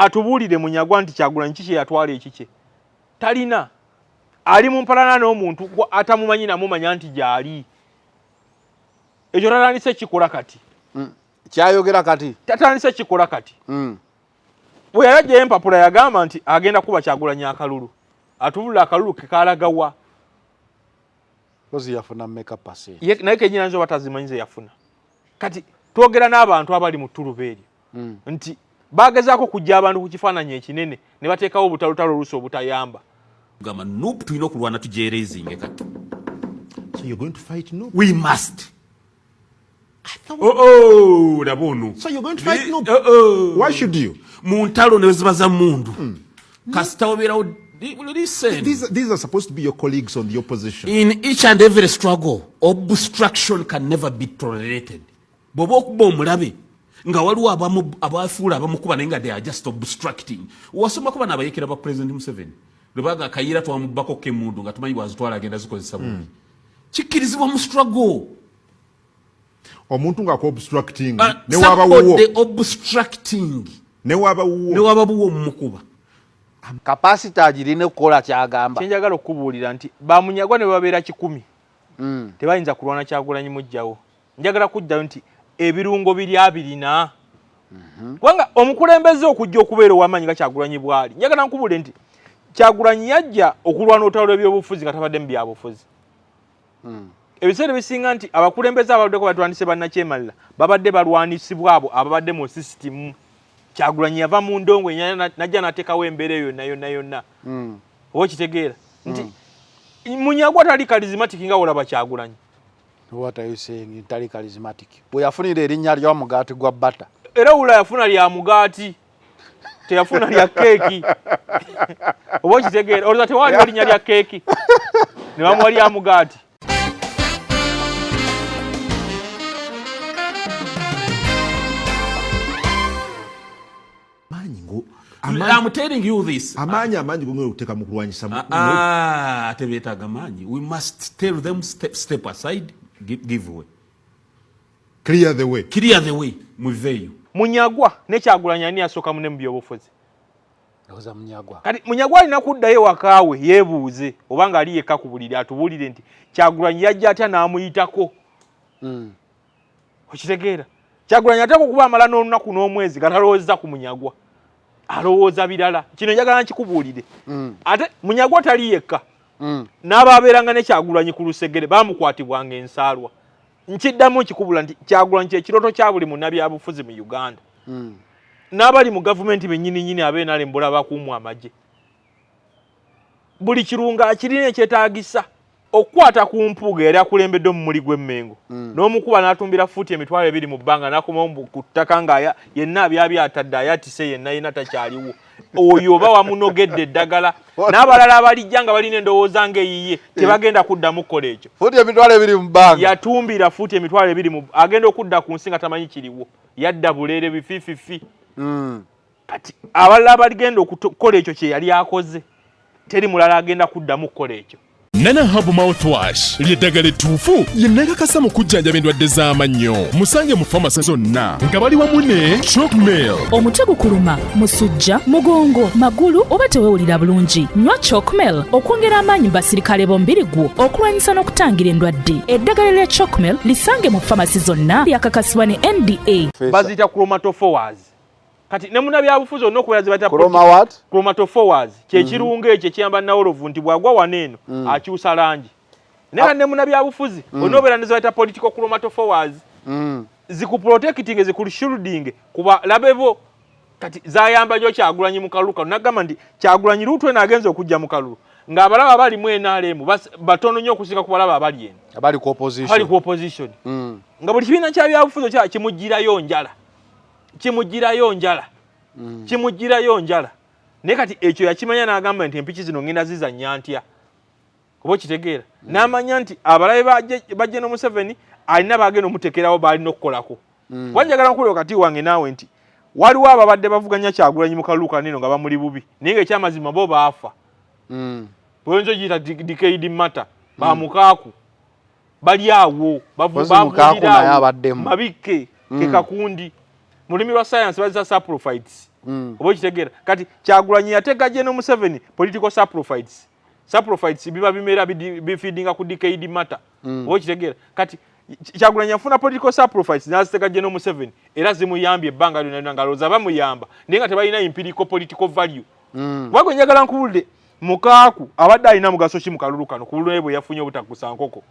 atubuulire Munyagwa nti Kyagulanyi kiki yatwala ekike talina ali mu mpalana n'omuntu atamumanyi namumanya nti gyali ekyo tatandise kikola kati kyayogera kati tatandise kikola kati bwe yalajjayo empapula yagamba nti agenda kuba Kyagulanyi akalulu atubulira akalulu kekalagawa kozi yafuna make-up pase naye kenyina nzo batazimanyize yafuna kati twogera n'abantu abali mu ttuluba eryo nti bagezaako kujja abantu ku kifaananyi ekinene ne bateekawo obutalutalo oluusi obutayamba gamba Nuupu tulina okulwana tujereezinge kati. So you're going to fight Nuupu? We must. Dabono. So you're going to fight Nuupu? Why should you? Mu ntalo ne ziba za mundu. Kasita obeerawo listen. These are supposed to be your colleagues on the opposition. In each and every struggle, obstruction can never be tolerated. Bw'oba okuba omulabe nga waliwo abafuula abamukuba naye nga they are just obstructing. Wasoma kuba n'abayekera ba President Museveni. Lwebaga akayira twamubbako k'emundu nga tumanyi bwazitwala agenda zikozesa bubi. Kikkirizibwa mu struggle. Omuntu nga ko-obstructing ne waba wuwo. The obstructing. Ne waba wuwo. Ne waba wuwo mumukuba. Capacity agirine okukola kyagamba. Kyenjagala okubuulira nti Bamunyagwa ne babeera 100. Tebayinza kulwana Kyagulanyi mujjawo. Njagala kujjayo nti ebirungo biri abirina. Kubanga omukulembeze okujja okubeera ow'amaanyi nga Kyagulanyi bwali. Njagala nkubuulire nti Kyagulanyi yajja okulwana olutalo lw'ebyobufuzi nga tabadde mu byabufuzi. Ebiseera bisinga nti abakulembeze abaddeko batwandise bannakyemalira babadde balwanisibwa abo ababadde mu sisitimu. Kyagulanyi yava mu ndongo najja n'ateekawo embeera yonna. Oba okitegeera nti Munyagwa tali charismatic nga olaba Kyagulanyi. What are you saying? Tali charismatic. Bwe yafunira erinnya lya mugaati gwa bata. Era ula yafuna lya mugaati. Teyafuna lya keeki. Oba okitegeera olwo tewali erinnya lya keeki. Ne bamuwa lya mugaati. I'm telling you this. Amanyi gongwe uteka mu kulwanyisa mu. Tebeetaga manyi. We must tell them step aside, give way. Clear the way. Clear the way. Muveyo. Munyagwa ne Kyagulanyi ani asooka mune mu byobufuzi. Oza Munyagwa. Kati Munyagwa alina kuddayo wakaawe yeebuuze obanga ali yekka ku buliri atubuulire nti Kyagulanyi yajja atya n'amuyitako. Okitegeera. Kyagulanyi atako kuba amala n'olunaku n'omwezi gatalowooza ku Munyagwa. Alowooza birala. Kino njagala nkikubuulire. Ate Munyagwa tali yekka. N'abaabeeranga ne Kyagulanyi ku lusegere baamukwatibwanga ensaalwa. Nkiddamu nkikubula nti Kyagulanyi ky'ekiroto kya buli munnabyabufuzi mu Uganda. N'abali mu gavumenti bennyini ab'enale mbula bakuumwa amagye. Buli kirunga akirina ekyetaagisa okukwata ku mpuuga yali akulembedde omumuli gw'emmengo. N'omukuba n'atumbira fuuti emitwalo 2 mu bbanga n'akomawo ku ttaka nga yenna atadde ayatise yenna takyaliwo. Oyo oba wamunogedde eddagala. N'abalala abalijja nga balina endowooza ng'eyiye tebagenda kuddamu kukola ekyo. Fuuti emitwalo 2 mu bbanga. Yatumbira fuuti emitwalo 2 mu agenda okudda ku nsi nga tamanyi kiriwo. Yadda buleere bifiififi. Kati abalala abaligenda okukola ekyo kye yali akoze. Teri mulala agenda kuddamu kukola ekyo. Nana Herbal Mouthwash ly'eddagala ettuufu lye nnakakasa mu kujjanjaba endwadde z'amannyo. Musange mu famasi zonna nga bali wamu ne Chalkmail. Omutwe gukuluma, musujja, mugongo, magulu oba teweewulira bulungi. Nywa Chalkmail okwongera amaanyi mu basirikale b'omubiri gwo okulwanyisa n'okutangira endwadde. Eddagala lya Chalkmail lisange mu famasi zonna lyakakasibwa ne NDA. Baziyita chromatophores. Kati ne munnabyabufuzi olina okubeera ze bayita chromatophores kyekirungo ekyo ekiyamba nawolovu nti bwagwa waneeno akyusa langi. Naye ne munnabyabufuzi olina obeera ne ze bayita political chromatophores zikuprotecting zikulshielding kuba labebo kati zayamba nnyo Kyagulanyi mu kalulu kano. Nagamba nti Kyagulanyi luutu eno agenza okujja mu kalulu ng'abalaba abali mu NRM batono nnyo okusinga ku balaba abali eno abali ku opposition nga buli kibiina kya byabufuzi kimugirayo njala. Naye kati ekyo yakimanya n'agamba nti empiki zino ngenda zizannya ntya. Oba okitegeera. N'amanya nti abalabe bajje no Museveni alina bagenda omutekerawo balina okukolako. Wanjagala nkulira kati wange naawe nti waliwo ababadde bavuganya Kyagulanyi mu kalulu kanino nga bamuli bubi naye ng'ekyamazima bo baafa. Bwenzo giyita decade matter bamukaaku bali awo bavubira mabike ke kakundi. Mulimi lwa science bazza saprophytes oba kitegeera kati Kyagulanyi yateeka General Museveni political saprophytes biba bimera bifeedinga ku decade matter oba kitegeera kati Kyagulanyi afuna political saprophytes n'aziteeka General Museveni era zimuyambye ebbanga lyonna nga looza bamuyamba naye nga tebalina empirical political value wagwe njagala nkubulire Mukaaku abadde alina mugaso ki mu kalulu kano ku bulwe bwe yafunye obutakusa nkoko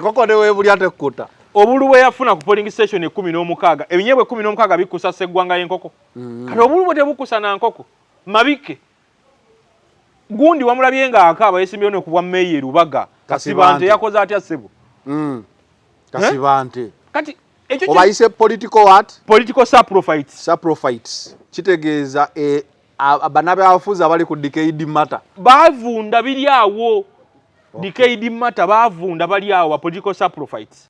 koko ne we buli atekkuta obulu bwe yafuna ku polling station 16 ebinyebwe 16 bikusa seggwanga y'enkoko kati obulu bwe tebukusa na nkoko mabike gundi wamulabye nga akaaba yesimbye ne kubwa meyi Lubaga Kasibante yakoze atya sebo Kasibante kati ekyo obayise political saprophytes kitegeeza abanabe abafuzi abali ku decade matter bavunda biri awo decade matter bavunda bali awo political saprophytes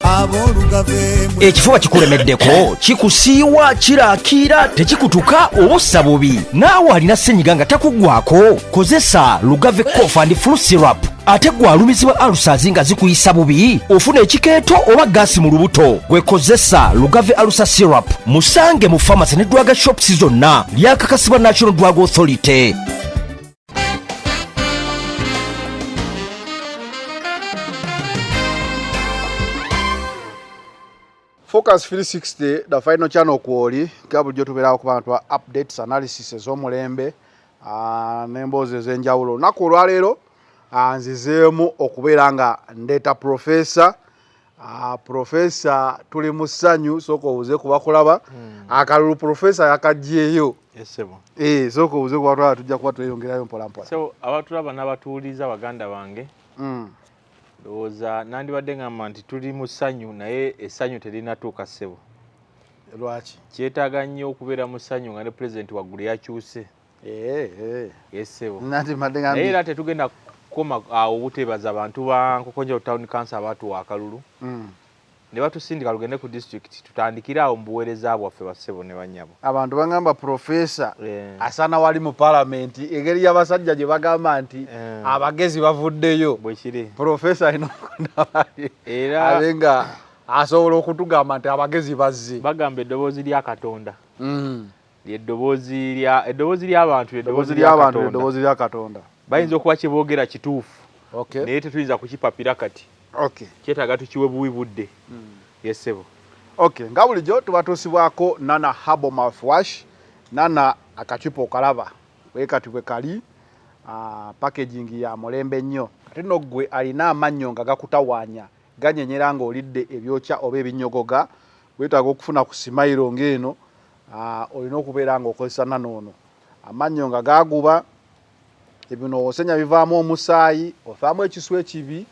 ekifuba kikulemeddeko kikusiiwa kiraakira tekikutuka obussa bubi naawe alina ssenyiga nga takugwako kozesa Lugave cough and flu syrup ate gwe alumizibwa alusazi nga zikuyisa bubi ofuna ekikeeto oba gaasi mu lubuto gwekozesa Lugave alusa syrup musange mu pharmacy ne drug shops zonna lyakakasibwa National Drug Authority. Focus 360 the final channel kwoli kabujjo tubeerawo ku bantu updates analysis ez'omulembe n'emboozi ez'enjawulo naku olwaleero nzizeemu okubeera nga ndeeta profesa tuli mu ssanyu sooka obuze kubakulaba akalulu profesa yakagyeyo sooka obuze kubatwala tujja kuba tweyongerayo mpolampola so abatulaba n'abatuuliza baganda bange lowooza nandibadde ngamba nti tuli mu ssanyu naye essanyu terinatuuka ssebo lwaki kyetaaga nnyo okubeera mu ssanyu nga ne pulezidenti waggulu yakyuse ssebo naye era tetugenda kukoma awo obuteebaza abantu ba Nkokonjo town council abatuwa akalulu ne batusindika lugende ku district tutandikire awo mu buweereza bwaffe bassebo ne bannyabo abantu bagamba profesa asana wali mu parliament engeri y'abasajja gye bagamba nti abagezi bavuddeyo bwekiri profesa ino era abenga asobola okutugamba nti abagezi bazze bagamba eddoboozi lya Katonda eddoboozi ly'abantu eddoboozi lya Katonda bayinza okuba kyeboogera kituufu naye tetuyinza kukipapira kati kyetaaga tukiwe buwi budde yesebo nga bulijjo tubatuusibwako Nana Herbal Mouthwash Nana akacupa okalaba wekati bwe kali packaging ya mulembe nnyo kati nno gwe alina amannyo nga gakutawaanya ganyenyera ng'olidde ebyokya oba ebinyogoga weetaaga okufuna ku simayiro ng'eno olina okubeera ng'okozesa Nana ono amannyo nga gaaguba ebino osenya bivaamu omusaayi ofaamu ekiswa ekibi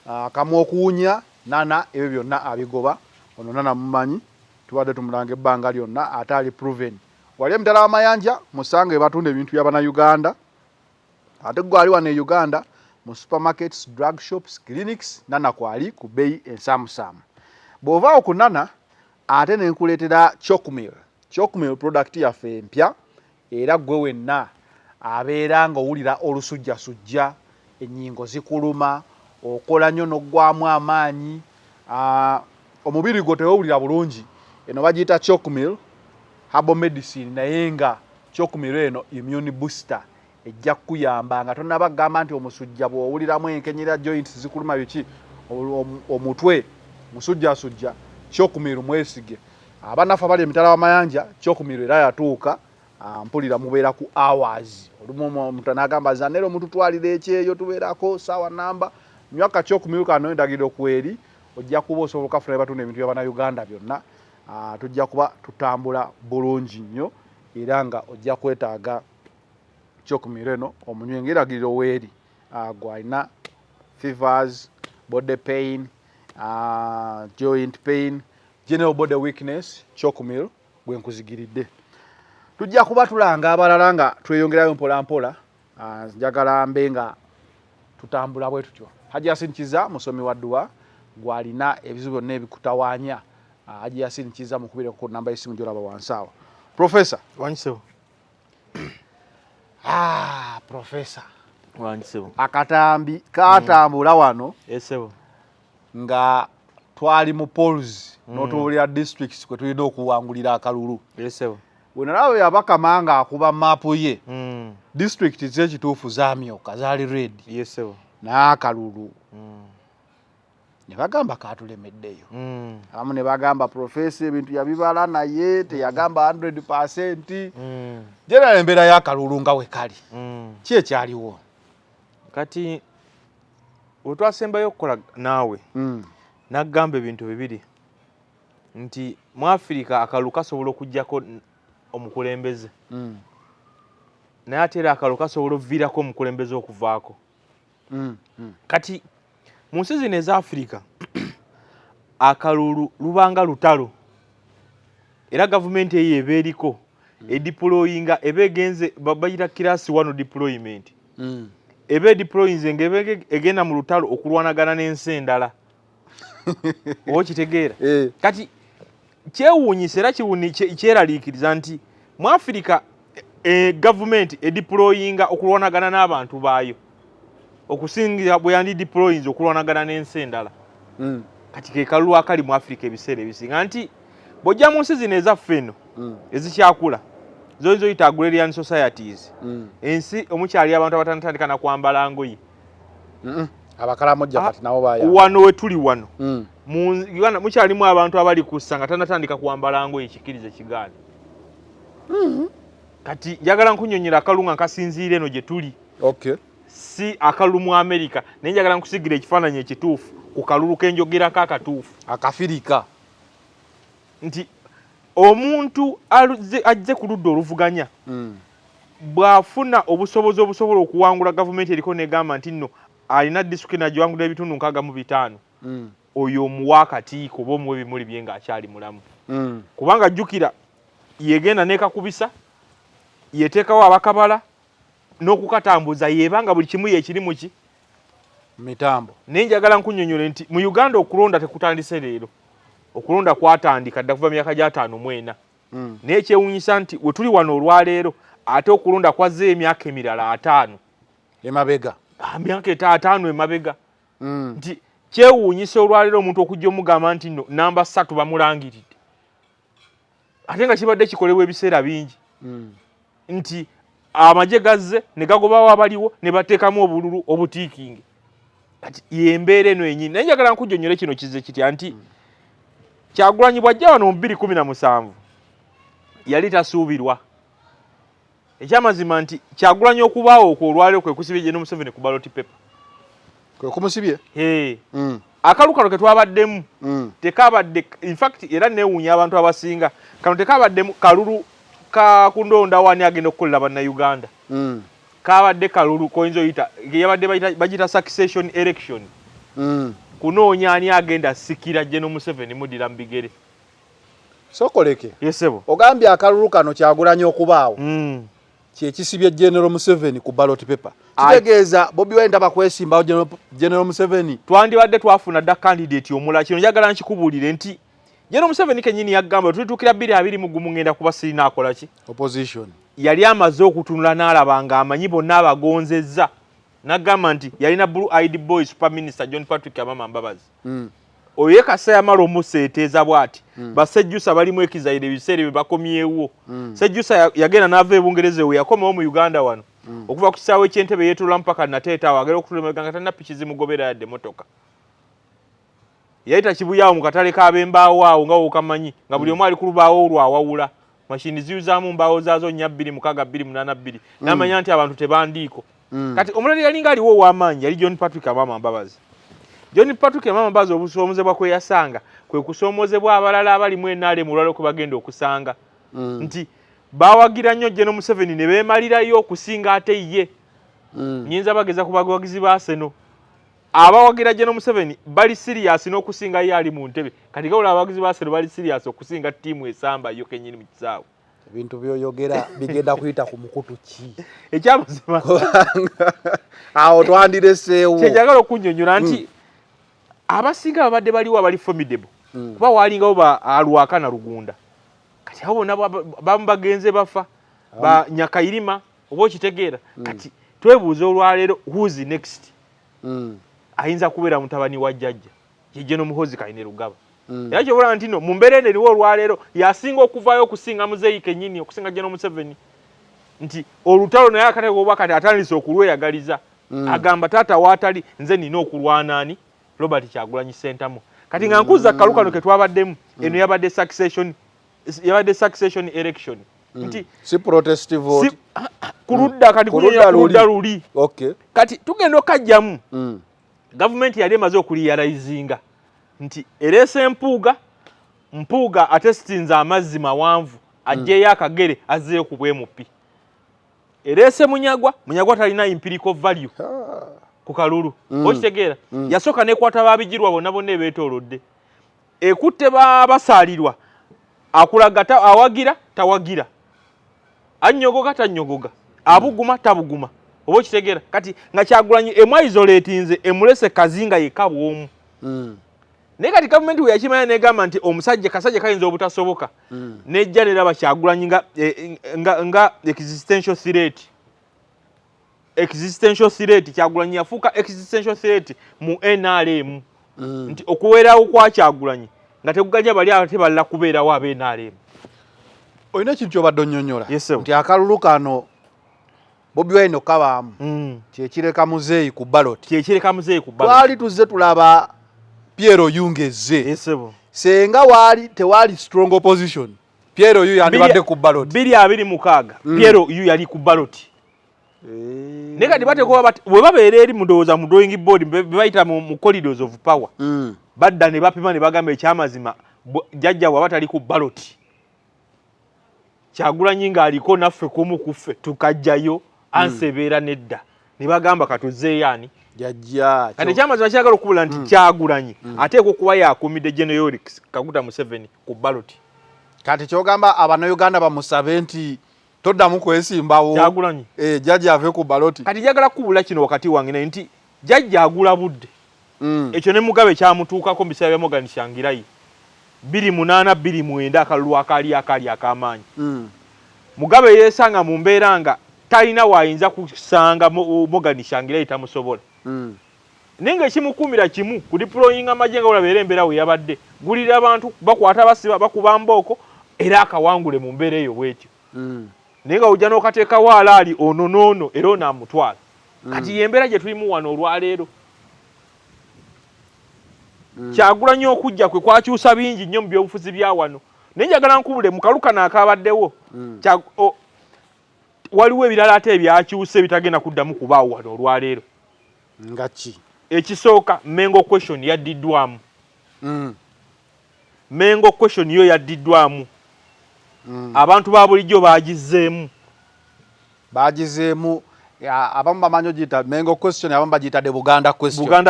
akamu okuwunya Nana ebyo byonna abigoba ono Nana mumanyi tubadde tumulanga ebbanga lyonna ate ali proven wali emitala w'amayanja musange batunda ebintu by'abana Uganda ate gwe ali wano e Uganda mu supermarkets drug shops clinics Nana kwali ku bbeeyi ensaamusaamu bw'ovaawo ku Nana ate ne nkuleetera Chalkmeal product yaffe empya era gwe wenna abeera ng'owulira olusujjasujja ennyingo zikuluma okola nnyo n'oggwamu amaanyi omubiri gwo tewowulira bulungi eno bagiyita Chalkmeal herbal medicine naye nga Chalkmeal eno immune booster ejja kukuyamba nga tonnaba kugamba nti omusujja bw'owuliramu enkenyera joints zikuluma biki omutwe musujjasujja Chalkmeal mwesige abanafu abali emitala w'amayanja Chalkmeal era yatuuka mpulira mubeera ku hours olumu omuntu n'agamba zanero mututwalira ekyeyo tubeerako saawa namba nywaka Chalkmeal kano endagiro kweri ojja kuba osobola okafuna batunda ebintu by'abana Uganda byonna tujja kuba tutambula bulungi nnyo era nga ojja kwetaaga Chalkmeal eno omunywe ng'eragiriro weeri gwalina fevers body pain joint pain general body weakness Chalkmeal bwe nkuzigiridde tujja kuba tulanga abalala nga tweyongerayo mpolampola njagala mbe nga tutambula bwe tutyo Haji Yasin Kiza musomi wa dduwa gwalina ebizibu byonna ebikutawaanya Haji Yasin Kiza mukubire ku namba y'essimu gy'olaba wansi awo profesa wanyisewo profesa wanyisewo akatambi katambula wano esewo nga twali mu polls n'otuwulira districts kwe tulina okuwangulira akalulu esewo wenalaba yabakamanga akuba mapu ye district z'ekituufu zaamyoka zaali red yesebo n'akalulu ne bagamba katulemeddeyo abamu ne bagamba profesa ebintu yabibala naye teyagamba 100%. General embeera y'akalulu nga we kali ki ekyaliwo kati wetwasembayo okukola naawe naggamba ebintu bibiri nti mu Afirika akalulu kasobola okujjako omukulembeze naye ate era akalulu kasobola okuviirako omukulembeze okuvaako kati mu nsi zino eza Afirika akalulu lubanga lutalo era gavumenti eyo eba eriko ediployinga eba egenze bayita kirasi 1 deployment eba ediployinze ng'eba egenda mu lutalo okulwanagana n'ensi endala oba kitegeera kati kyewuunyisa era kyeraliikiriza nti mu Afirika gavumenti ediployinga okulwanagana n'abantu baayo okusingira bwe yandi deployinze okulwanagana n'ensi endala kati ke kalulu akali mu Afirika ebiseera ebisinga nti bw'ojja mu nsi zino ezaffe eno ezikyakula zoyinza oyita agrarian societies ensi omukyali abantu abatanatandika na kwambala ngoye abakalamojja kati nabo baya wano we tuli wano mu Uganda mukyalimu abantu abali kussa nga tanatandika kwambala ngoye kikirize kigaana kati njagala nkunyonyera akalulu nga nkasinziira eno gye tuli si akalulu mu America naye njagala nkusigira ekifaananyi ekituufu ku kalulu kenjogerako akatuufu akafirika nti omuntu ajje ku ludda oluvuganya bw'afuna obusobozi obusobola okuwangula gavumenti eriko negamba nti nno alina disitulikiti nagiwangulira ebitundu 65 oyo omuwa akatiiko oba omuwa ebimuli bye ng'akyali mulamu kubanga jjukira yegenda nekakubisa yeteekawo abakabala n'okukatambuza yebanga buli kimu yekiri muki mitambo naye njagala nkunyonyole nti mu Uganda okulonda tekutandise leero okulonda kwatandika dda kuva myaka gya 54 naye kyewuunyisa nti we tuli wano olwaleero ate okulonda kwazze emyaka emirala 5 emabega myaka 5 emabega nti kyewuunyisa olwaleero omuntu okujja omugamba nti nno namba 3 bamulangiridde ate nga kibadde kikolebwa ebiseera bingi nti amagye gazze ne gagobawo abaliwo ne bateekamu obululu obutiikinge kati yembeera eno enyini naye njagala nkujjonyole kino kize kitya nti Kyagulanyi bw'ajja wano mu 2017 yali tasuubirwa ekyamazima nti Kyagulanyi okubaawo okwo olwaleero kwe kusibye General Museveni ku ballot paper kwe kumusibye akalu kano ke twabaddemu tekabadde in fact era neewuunya abantu abasinga kano tekabaddemu kalulu ka kundonda wani agenda okukolera bannayuganda kabadde kalulu koyinza oyita yabadde bagita succession election kunoonya ani agenda sikira General Museveni mudira mu bigere sokoleke yesebo ogambye akalulu kano Kyagulanyi okubaawo kyekisibye General Museveni ku ballot paper kitegeeza Bobi Wine bakwesimbawo General Museveni twandibadde twafuna dda candidate omulala kino njagala nkikubuulire nti General Museveni kenyini yagamba tulituukira 2021 ngenda kuba sirina akola ki opposition yali amaze okutunula n'alaba nga amanyi bonna abagonzezza n'agamba nti yalina Blue Eyed Boy Super Minister John Patrick Amama Mbabazi oyo Kasa yamala omuseeteeza bw'ati basejjusa balimu ekizaire ebiseera bye bakomyewo sejjusa yagenda n'ava ebungereza we yakomawo mu Uganda wano okuva ku kisaawe ky'entebe yeetulula mpaka nateetaawo agera okutulemega nga talina piki zimugobera yadde motoka yayita kibuyaawo mu katale k'abembaawo awo nga wokamanyi nga buli omu ali ku lubaawo olwawawula mashini ziyuzaamu mbaawo zaazo 4,2,8,2 n'amanya nti abantu tebandiiko kati omulala yalinga aliwo ow'amaanyi yali John Patrick Amama Mbabazi John Patrick Amama Mbabazi obusoomozebwa kwe yasanga kwe kusoomozebwa abalala abalimu enaale mu lwalo kwe bagenda okusanga nti bawagira nnyo General Museveni ne beemalirayo okusinga ate ye nyinza bageza ku bawagizi ba Seno abawagira General Museveni bali serious n'okusinga ye ali mu ntebe kati gawula abawagizi ba Seno bali serious okusinga ttiimu esamba yo kenyini mu kisaawe ebintu byoyogera bigenda kuyita ku mukutu ki ekyamazima awo twandireseewo kyejagala okunnyonnyola nti abasinga babadde baliwo abali formidable kuba waalingawo alwaka na Lugunda kati abo bonna bamu bagenze bafa ba Nyakairima oba okitegeera kati twebuuza olwaleero who's next ayinza kubeera mutabani wa jjajja ye General Muhoozi Kainerugaba Era kyobula nti no mu mbeera eno eriwo olwaleero yasinga okuvaayo okusinga Muzeeyi kennyini okusinga General Museveni nti olutalo naye akateeka oba kati atandise okulweyagaliza agamba taata waatali nze nina okulwana ani Robert Kyagulanyi Ssentamu kati nga nkuza kalukano ke twabaddemu eno yabadde succession election nti si protest vote kuludda kati kuludda luli okay kati tugenda okajjamu government yali emaze okuliarayizinga nti erese mpuuga atestinza amazzi mawanvu ajjeyo akagere azzeeyo ku bwemupi erese munyagwa talina empirical value ku kalulu okitegeera yasooka nekwata babijirwa bonna ebeetoolodde ekutte basaalirwa akulaga awagira tawagira annyogoga tannyogoga abuguma tabuguma oba okitegeera kati nga Kyagulanyi emwaisolatinze emulese kazinga yekka bwomu naye kati gavumenti we yakimanya negamba nti kasajja kayinza obutasoboka nejja neraba Kyagulanyi nga existential threat Kyagulanyi yafuuka existential threat mu NRM nti okuweerawo kwa Kyagulanyi nga teguganya bali ate balala kubeerawo abe NRM. Oyina ekintu kyobadde onnyonnyola nti akalulu kano Bobi Wine kabaamu kyekireka Muzeeyi ku ballot twali tuzze tulaba Pierre Yungeze senga tewali strong opposition Pierre Yu yandibadde ku ballot 226 Pierre Yu yali ku ballot naye kati batekoba bwe babeera eri mudowooza mu drawing board bebayita mu corridors of power badda ne bapima ne bagamba ekyamazima jjajja bw'aba tali ku ballot Kyagulanyi ng'aliko naffe kumu kuffe tukajjayo ansebeera nedda ne bagamba katuzzeeyo ani jjajja kati ekyamazima kyagala okubula nti Kyagulanyi ateekwa okuba yakumidde General Kaguta Museveni ku ballot kati kyogamba Abannayuganda bamusabe nti toddamu kwesimbawo Kyagulanyi jjajja ave ku ballot kati njagala kubula kino wakati wange naye nti jjajja agula budde ekyo ne Mugabe kyamutuukako mu biseera bya Morgan Tsvangirai 28-29 akalulu akali ak'amaanyi Mugabe yeesanga mu mbeera nga talina waayinza kusanga Morgan Tsvangirai tamusobola naye ng'ekimukuumira kimu ku deploying amagye nga olabeera embeera we yabadde gulira abantu bakwata basiba bakuba mbooko era akawangule mu mbeera eyo bwetyo naye nga ojja n'okateekawo alaali ono n'ono era ono amutwala kati yembeera gye tulimu wano olwaleero Kyagulanyi okujja kwe kwakyusa bingi nnyo mu byobufuzi bya wano naye njagala nkubule mu kalukano akabaddewo waliwo ebirala ate ebyakyuse bitagenda kuddamu kubaawo wano olwaleero nga ki ekisooka Mengo question yaddiddwamu Mengo question yo yaddiddwamu abantu ba bulijjo bagizeemu abamu bamanyi ogiyita Mengo question abamu bagiyitadde Buganda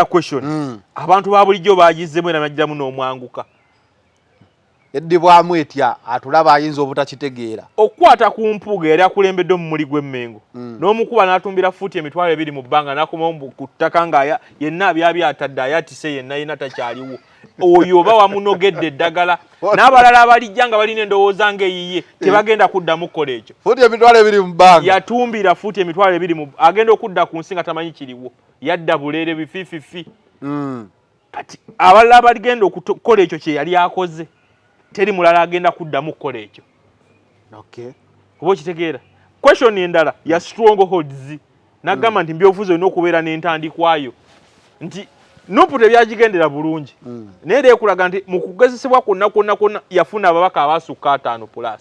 question abantu ba bulijjo bagizeemu era najjamu n'omwanguka eddibwamu etya atulaba ayinza obutakitegeera okukwata ku mpuuga yali akulembedde omumuli gw'emmengo n'omukuba n'atumbira fuuti emitwalo 2 mu bbanga n'akomawo ku ttaka nga yenna abyatadde ayatise yenna takyaliwo oyo oba wamunogedde eddagala n'abalala abalijja nga balina endowooza ng'eyiye tebagenda kuddamu kukola ekyo fuuti emitwalo 2 mu bbanga yatumbira fuuti emitwalo 2 agenda okudda ku nsi nga tamanyi kiriwo yadda buleere bifiififi kati abalala abaligenda okukola ekyo kye yali akoze teri mulala agenda kuddamu kukola ekyo kuba okitegeera question endala ya strongholds nagamba nti mbyobufuzi olina okubeera n'entandikwayo nti Nupu tebyagigendera bulungi naye era ekulaga nti mu kugezesebwa kwonna yafuna ababaka abasukka 5+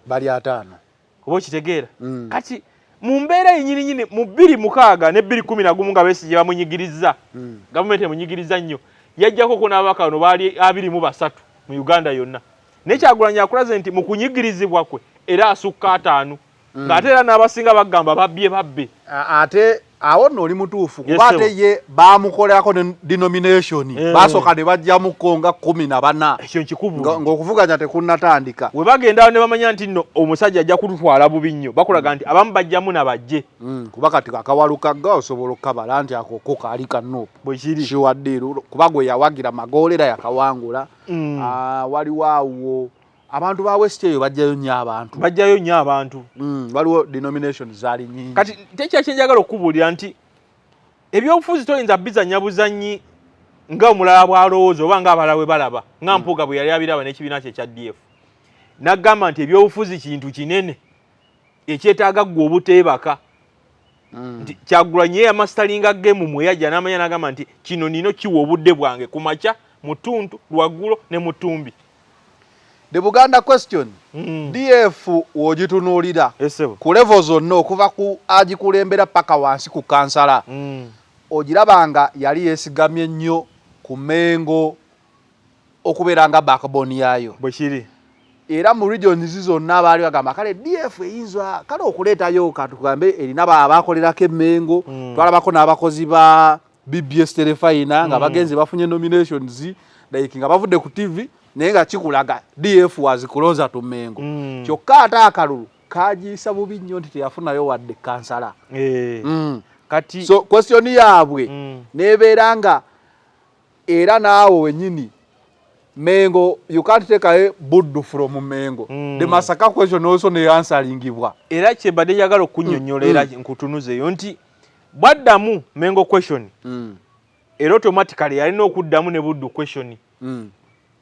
bali 5 kuba okitegeera kati mu mbeera yennyini mu 2006 ne 2011 nga Besigye bamunyigiriza gavumenti emunyigiriza nnyo yajjako ko n'ababaka bano baali 23 mu Uganda yonna naye Kyagulanyi akulaze nti mu kunyigirizibwa kwe era asukka 5 ng'ate era n'abasinga bagamba babbe ate awo nno oli mutuufu kuba ate ye baamukolerako ne denomination basooka ne bajjamuko nga 14 ekyo nkikubula ng'okuvuganya tekunnatandika we bagenda ne bamanya nti nno omusajja ajja kututwala bubi nnyo bakulaga nti abamu bajjamu nabajje kuba kati akawalu kagga osobola okukabala nti ako kaali ka Nuupu bwekiri kiwaddiru kuba gwe yawagira Magoolera yakawangula waliwo awo abantu ba West eyo bajjayo nnyo abantu waliwo denomination zaali nyingi kati tekyakyenjagala okubuulira nti ebyobufuzi toyinza bizanya buzanyi nga omulala bw'alowooza oba ng'abalala bwe balaba nga Mpuuga bwe yali abiraba n'ekibiina kye ekya DF n'agamba nti ebyobufuzi kintu kinene ekyetaaga ggwe obuteebaka nti Kyagulanyi yamasteringa gemu mweyajja n'amanya n'agamba nti kino nino kiwa obudde bwange ku makya mu Ttuntu Lwaggulo ne mu Ttumbi. The Buganda question DF wogitunuulira ku level zonna okuva ku agikulembera paka wansi ku kansala ogirabanga yali yeesigamye nnyo ku Mengo okubeera nga backbone yaayo bwe kiri era mu regions zonna abaali bagamba kale DF eyinza kale okuleetayo katugambe erina abakolerako Mengo twalabako n'abakozi ba BBS Telefina nga bagenze bafunye nominations like nga bavudde ku TV naye nga kikulaga DF was closer to Mengo kyokka ate akalulu kagiisa bubi nnyo nti teyafunayo wadde kansala kati so question yaabwe nebeera nga era naawe wenyini Mengo you can't take a Buddu from Mengo the Masaka question also ne answeringibwa era kyebadde njagala okunnyonnyola era nkutunuzeeyo nti bwaddamu Mengo question era automatically yalina okuddamu ne Buddu question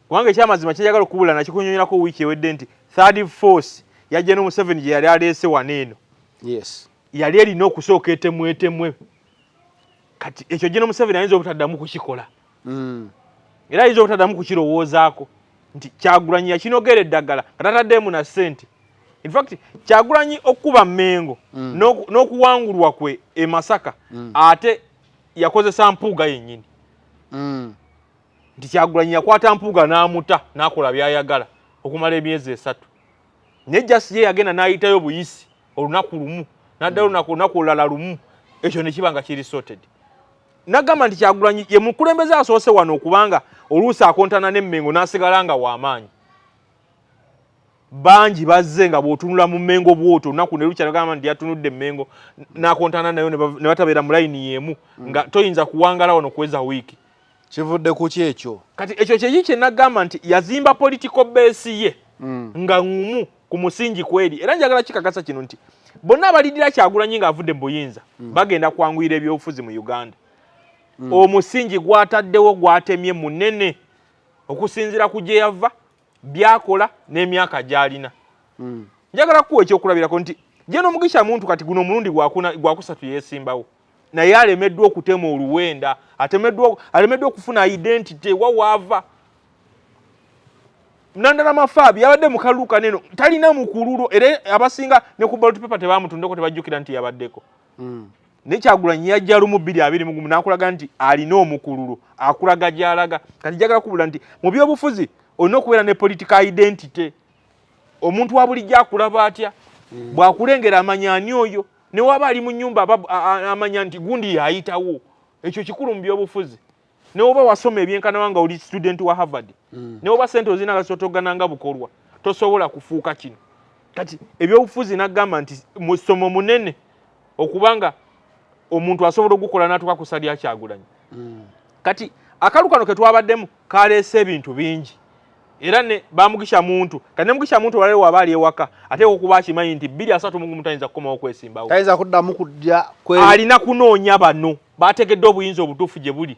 kubanga ekyamazima kyeyagala okubula nakikunnyonnyolako wiiki ewedde nti third force ya General Museveni gye yali aleese waneeno yali erina okusooka etemwetemwe kati ekyo General Museveni ayinza obutaddamu kukikola era ayinza obutaddamu kukirowoozaako nti Kyagulanyi yakinogera eddagala katataddemu na ssente. In fact Kyagulanyi okuba Mengo n'okuwangulwa kwe e Masaka ate yakozesa Mpuuga yennyini nti Kyagulanyi yakwata Mpuuga n'amuta n'akola byayagala okumala emyezi 3 ne Jasi ye yagenda n'ayitayo buyisi olunaku lumu n'addayo olunaku olulala lumu ekyo ne kiba nga kiri sorted. Nagamba nti Kyagulanyi ye mukulembeze asoose wano okubanga oluusi akontana ne Mengo n'asigala nga w'amaanyi bangi bazze nga bw'otunula mu Mengo bw'otyo olunaku ne lukya nagamba nti yatunudde Mengo n'akontana nayo ne batabeera mu layini y'emu nga toyinza kuwangala wano kuweza wiiki kivudde ku kyekyo kati ekyo kye nagamba nti yazimba political base ye nga ngumu ku musingi kweri era njagala kikakasa kino nti bonna abalidira Kyagulanyi ng'avudde mu buyinza bagenda kwanguyira ebyobufuzi mu Uganda omusingi gwataddewo gwatemye munene okusinzira ku gye yava byakola n'emyaka gy'alina njagala kuwa ekyokulabirako nti General Mugisha muntu kati guno omulundi gwakusatu yeesimbawo naye alemeddwa okutema oluwenda alemeddwa okufuna identity wawaava Nandala Mafaabi yabadde mu kalulu kaneno talina mukululo era abasinga ne ku ballot paper tebamutundeko tebajjukira nti yabaddeko ne Kyagulanyi yajja lumu 2021 n'akulaga nti alina omukululo akulaga gy'alaga kati njagala kubula nti mu byobufuzi olina okubeera ne political identity omuntu wa bulijjo akulaba atya bw'akulengera amanya ani oyo ne waba ali mu nnyumba amanya nti gundi yayitawo ekyo kikulu mu byobufuzi ne oba wasoma ebyenkana nga oli student wa Harvard ne oba sente ozina gasotogana nga bukolwa tosobola kufuuka kino kati ebyobufuzi nagamba nti musomo munene okubanga omuntu asobola okukola n'atuka kusalya Kyagulanyi kati akalukano ke twabaddemu kaleese ebintu bingi era ne bamugisha muntu kati ne Mugisha muntu wale wabali ewaka ate okuba akimanyi nti 2 mu mutayinza kukomawo kwesimbawo tayinza kuddamu kujja alina kunoonya bano bategedde obuyinza obutuufu gye buli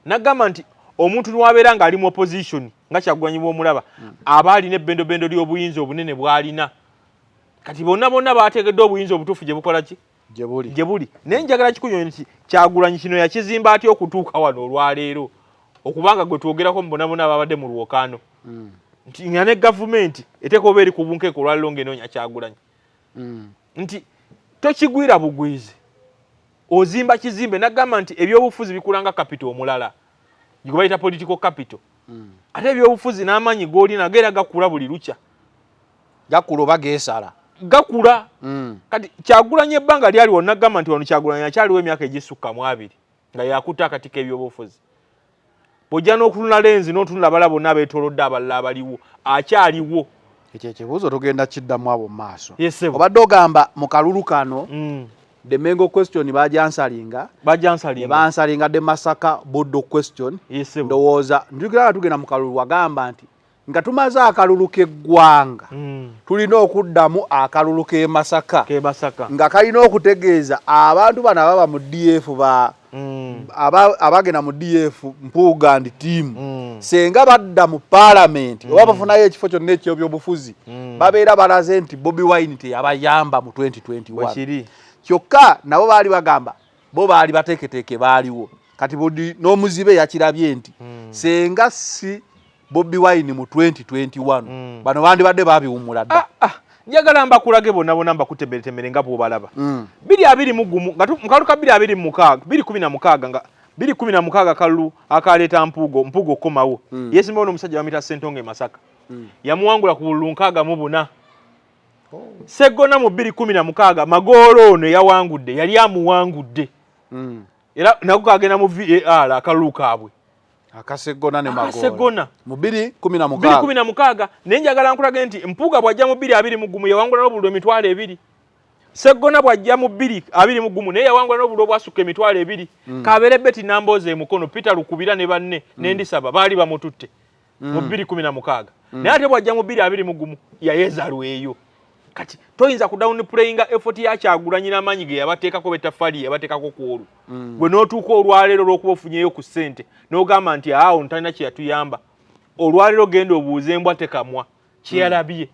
nagamba nti omuntu niwabeera nga ali mu opposition nga Kyagulanyi bw'omulaba aba alina ebbendobendo ly'obuyinza obunene bw'alina kati bonna bategedde obuyinza obutuufu gye bukola ki gye buli naye njagala kikunyonya nti Kyagulanyi kino yakizimba atya okutuuka wano olwaleero okubanga gwe twogerako mu bonna ababadde mu lwokaano nti nga ne gavumenti eteeka oba eri ku bunkeeko olwaleero ng'enoonya Kyagulanyi nti tokigwira bugwizi ozimba kizimbe nagamba nti ebyobufuzi bikulanga capital omulala gwe bayita political capital ate ebyobufuzi n'amaanyi g'olina geera gakula buli lukya gakula oba geesala gakula kati Kyagulanyi ebbanga lyaliwo nagamba nti wano Kyagulanyi akyaliwo emyaka egisukka mu 2 nga yakuta akatika ebyobufuzi bw'ojja n'okuluna lenzi n'otunula abala bonna abeetoolodde abalala abaliwo akyaliwo ekyo ekibuuzo tugenda kiddamu abo mu maaso obadde ogamba mu kalulu kano the Mengo question bajansalinga de Masaka Buddu question ndowooza njukira tugenda mu kalulu wagamba nti nga tumaze akalulu k'eggwanga tulina okuddamu akalulu k'e Masaka nga kalina okutegeeza abantu bano ababa mu DF abagenda mu DF Mpuuga and team senga badda mu parliament oba bafunayo ekifo kyonna eky'ebyobufuzi babeera balaze nti Bobi Wine teyabayamba mu 2021 kyokka nabo baali bagamba bo baali bateeketeeke baaliwo kati n'omuzibe yakirabye nti senga si Bobi Wine mu 2021 bano bandibadde babiwumula dda njagala mbakulage bonna mbakuteberetemere nga bw'obalaba 221 nga mukaluka 216 nga 216 kalulu akaleeta mpuugo okkomawo yesimbawo n'omusajja bamuyita Ssentonge Masaka yamuwangula ku bululu 64 Sseggona mu 216 Magolo ono yawangudde yali amuwangudde era nako kagenda mu VAR akalulu kaabwe Akaseggona ne Magolo Akaseggona mu 216 naye njagala nkulage nti Mpuuga bw'ajja mu 221 yawangula n'obululu emitwalo 2 Sseggona bw'ajja mu 221 naye yawangula n'obululu obwasukka emitwalo 2 Kabeere Betty Nambooze Mukono Peter Lukubira ne banne n'endisaba baali bamututte mu 216 naye ate bw'ajja mu 221 yayeezalweyo kati toyinza ku down playinga effort ya Kyagulanyi n'amaanyi ge yabateekako betafali yabateekako ku olwo bwe n'otuuka olwaleero lw'okuba ofunyeyo ku ssente n'ogamba nti awo ntalina kye yatuyamba olwaleero genda obuuze Mbwatekamwa kye yalabye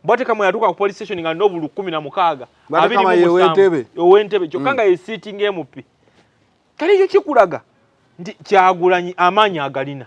Mbwatekamwa yatuuka ku police station nga n'obulu 16 ow'Entebbe kyokka nga ye sitting MP kale ekyo kikulaga nti Kyagulanyi amaanyi agalina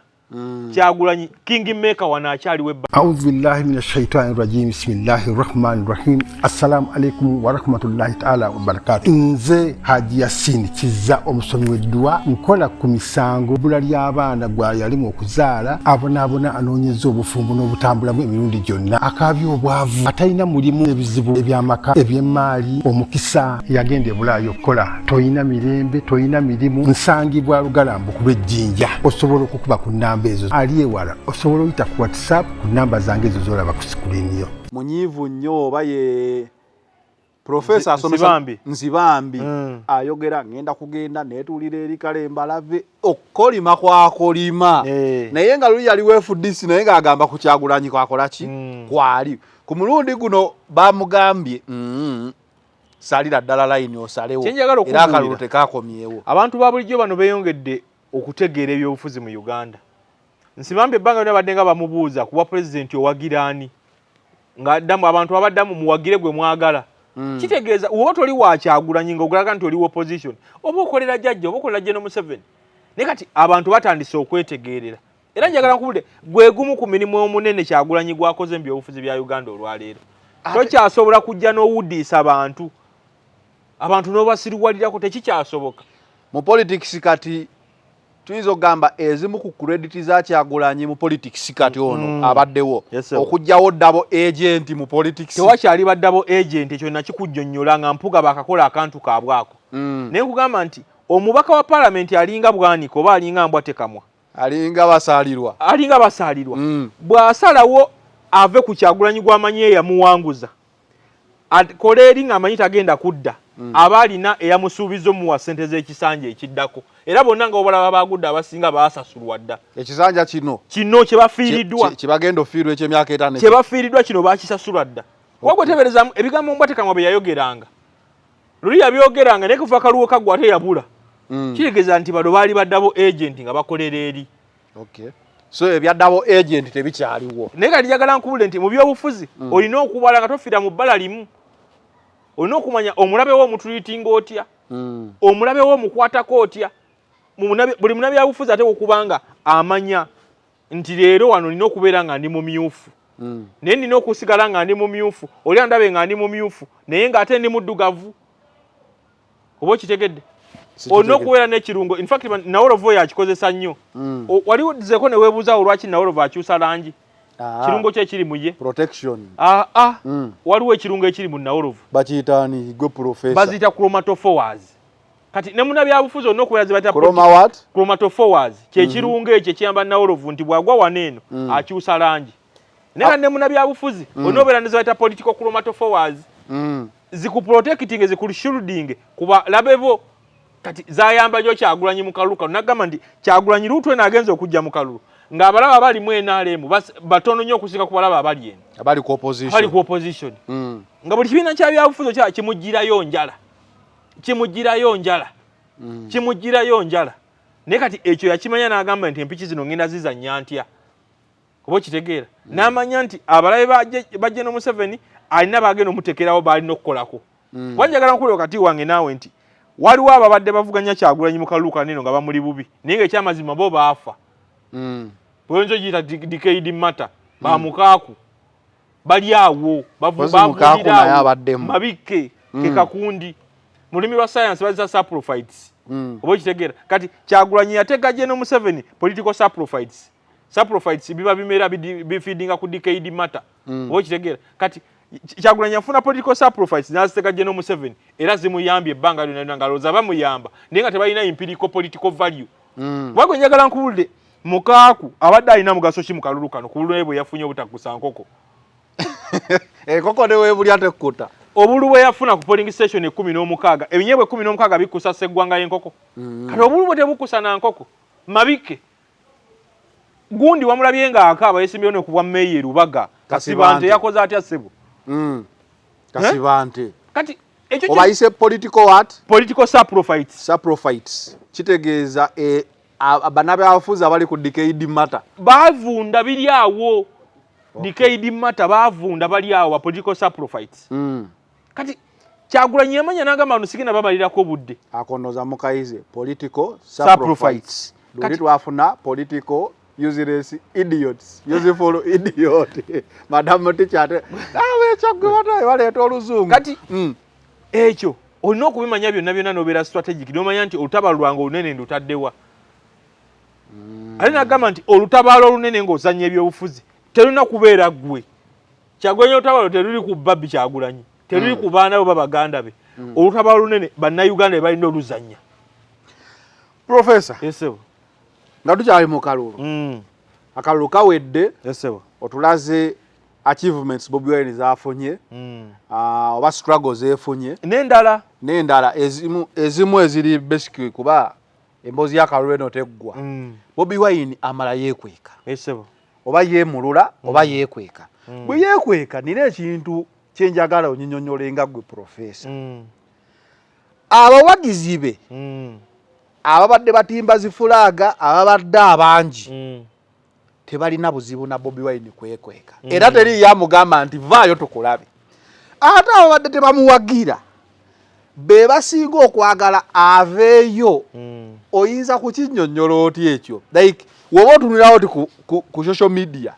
Kyagulanyi king maker wanakyaliwe A'udhu billahi minash shaitani rajim bismillahir rahmanir rahim assalamu alaikum wa rahmatullahi ta'ala wa barakatuh nze Haji Yasin Kizza omusomi w'eddua nkola ku misango bula ly'abaana gwa yalimu okuzaala abona anoonyeza obufumbo n'obutambulamu emirundi gyonna akabyo obwavu atalina mulimu ebizibu eby'amaka eby'emmaali omukisa yagenda ebulaayo okukola toyina mirembe toyina mirimu nsangibwa lugalambu ku lw'ejjinja osobola okukuba ku ezo ali ewala osobola oyita ku WhatsApp ku namba zange ezo zolaba ku screen yo munyiivu nnyo oba ye Professor asomesa Nzibambi ayogera ngenda kugenda netuulira eri Kalemba lave okkolima kwakolima naye nga luli yali FDC naye nga agamba ku Kyagulanyi kwakola ki kwali ku mulundi guno bamugambye salira ddala line osalewo era akalulu tekakomyewo abantu ba bulijjo bano beeyongedde okutegeera ebyobufuzi mu Uganda Nsibambi ebbanga lyonna badde nga bamubuuza kuba pulezidenti owagiraani nga addamu abantu abaddamu muwagire gwe mwagala kitegeeza oba toli wa Kyagulanyi ng'ogulaga nti oli opposition oba okolera jjajja oba okolera General Museveni naye kati abantu batandise okwetegeerera era njagala nkubulire gwe gumu ku mirimu omunene Kyagulanyi gwakoze mu byobufuzi bya Uganda olwaleero tokyasobola kujja n'owuddiisa abantu n'obasiruwalirako tekikyasoboka mu politics kati tuyinza okugamba ezimu ku credit za Kyagulanyi mu politics kati ono abaddewo okujjawo double agent mu politics tewakyali ba double agent ekyo nakikujjonnyola nga Mpuuga bakakola akantu kaabwako naye nkugamba nti omubaka wa parliament alinga Bwanika oba alinga Mbwatekamwa alinga basaalirwa bw'asalawo ave ku Kyagulanyi gw'amanyi eyamuwanguza akola eri ng'amanyi tagenda kudda aba alina eyamusuubiza omuwa ssente z'ekisanja ekiddako era bonna nga obalaba bagudde abasinga baasasulwa dda ekisanja kino kye bafiiriddwa kibagenda ofiirwa eky'emyaka 5 kye bafiiriddwa kino baakisasulwa dda wagwe tebereza ebigambo Mbwatekamwa bye yayogeranga luli yabyogeranga naye kuva kaluwo kaggwa ate yabula kitegeeza nti bano baali baddabo agent nga bakolera eri so ebya double agent tebikyaliwo naye kati njagala nkubule nti mu byobufuzi olina okubala nga tofiira mu bbala limu olina okumanya omulabe w'omutuyinga otya omulabe w'omukwatako otya buli munabi yabufuzi ate okubanga amanya nti leero wano nina okubeera nga ndi mumyufu naye nina okusigala nga ndi mumyufu oli andabe nga ndi mumyufu naye ng'ate ndi muddugavu oba okitegedde olina okubeera n'ekirungo in fact Nawolovu yakikozesa nnyo wali ozeko ne weebuuzaawo lwaki Nawolovu akyusa langi kirungo kye kiri muye protection waliwo ekirungo ekiri mu Nawolovu bakiyitaani gwe professor baziyita chromatophores kati ne munabyabufuzi olina okubeera zibayita chromatophores kyekirungo ekyo ekiyamba Nawolovu nti bwagwa wano eno akyusa langi naye kati ne munabyabufuzi olina obeera ne zibayita political chromatophores zikuprotecting zikulshielding kuba labebo kati zayamba nnyo Kyagulanyi mu kalulu kano nagamba nti Kyagulanyi lutwe nagenza okujja mu kalulu ng'abalaba abali mu NRM batono nnyo okusinga ku balaba abali eno abali ku opposition nga buli kibiina kya byabufuzi kimugirayo njala kimugirayo njala naye kati ekyo yakimanya n'agamba nti empiki zino ngenda zizannya ntya kuba okitegeera n'amanya nti abalabe ba General Museveni alina bagenda omuteekerawo baalina okukolako wanjagala nkulewo kati wange naawe nti waliwo ababadde bavuganya Kyagulanyi mu kalulu kanene nga bamuli bubi naye ng'ekyamazima bo baafa bweyinza ogiyita decade matter bamukaaku bali awo bavulirawo mabike kekakundi mu lulimi lwa science bazisa saprophytes oba okitegeera kati Kyagulanyi yateeka General Museveni political saprophytes biba bimera bifeedinga ku decade matter oba okitegeera kati Kyagulanyi afuna political saprophytes n'aziteeka General Museveni era zimuyambye ebbanga lyonna nga alowooza bamuyamba naye nga tebalina empirical political value wagwe njagala nkuwulire mukaaku abadde alina mugaso ki mu kalulu kano ku bulwe bwe yafunye obutakusa nkoko koko newe buli atekkuta obulu bwe yafuna ku polling station 16 ebinyeebwe 16 bikusa seggwanga y'enkoko kati obulu bwe tebukusa na nkoko mabike gundi wamulabye nga akaaba yesimbyeyo ne kubwa meeyi Lubaga Kasibante yakoze atya ssebo Kasibante kati ekyo obayise political saprophytes kitegeeza abanabe abafuzi abali ku decade matter baavunda biri awo decade matter baavunda bali awo ba political saprophytes kati Kyagulanyi yamanya n'agamba bano sigenda babalirako budde akonoza mukayize political saprophytes duli twafuna political useless idiots useful idiot madam teacher awe Kyaggwe wataye waleeta oluzungu kati ekyo olina okubimanya byonna n'obeera strategic n'omanya nti olutabaalo lwange olunene ndutaddewa ali n'agamba nti olutabaalo olunene ng'ozannya ebyobufuzi terulina kubeera ggwe Kyagulanyi olutabaalo teruli ku babbi Kyagulanyi teruli ku baana bo babaganda be olutabaalo olunene bannayuganda be balina oluzannya Professor yesebo nga tukyali mu kalulu akalulu kawedde yesebo otulaze achievements Bobi Wine zaafunye oba struggles efunye n'endala ezimu eziri basic kuba embozi y'akalulu eno teggwa Bobi Wine amala yeekweka yesebo oba yeemulula oba yeekweka bwe yeekweka nina ekintu kyenjagala onyinyonyolenga gwe Professor abawagizi be ababadde batimba zifulaaga ababadde abangi tebalina buzibu na Bobi Wine kwekweka era teri yamugamba nti vaayo tukulabe ate ababadde tebamuwagira be basinga okwagala aveeyo oyinza kukinnyonnyola oti ekyo like woba otunulirawo oti ku social media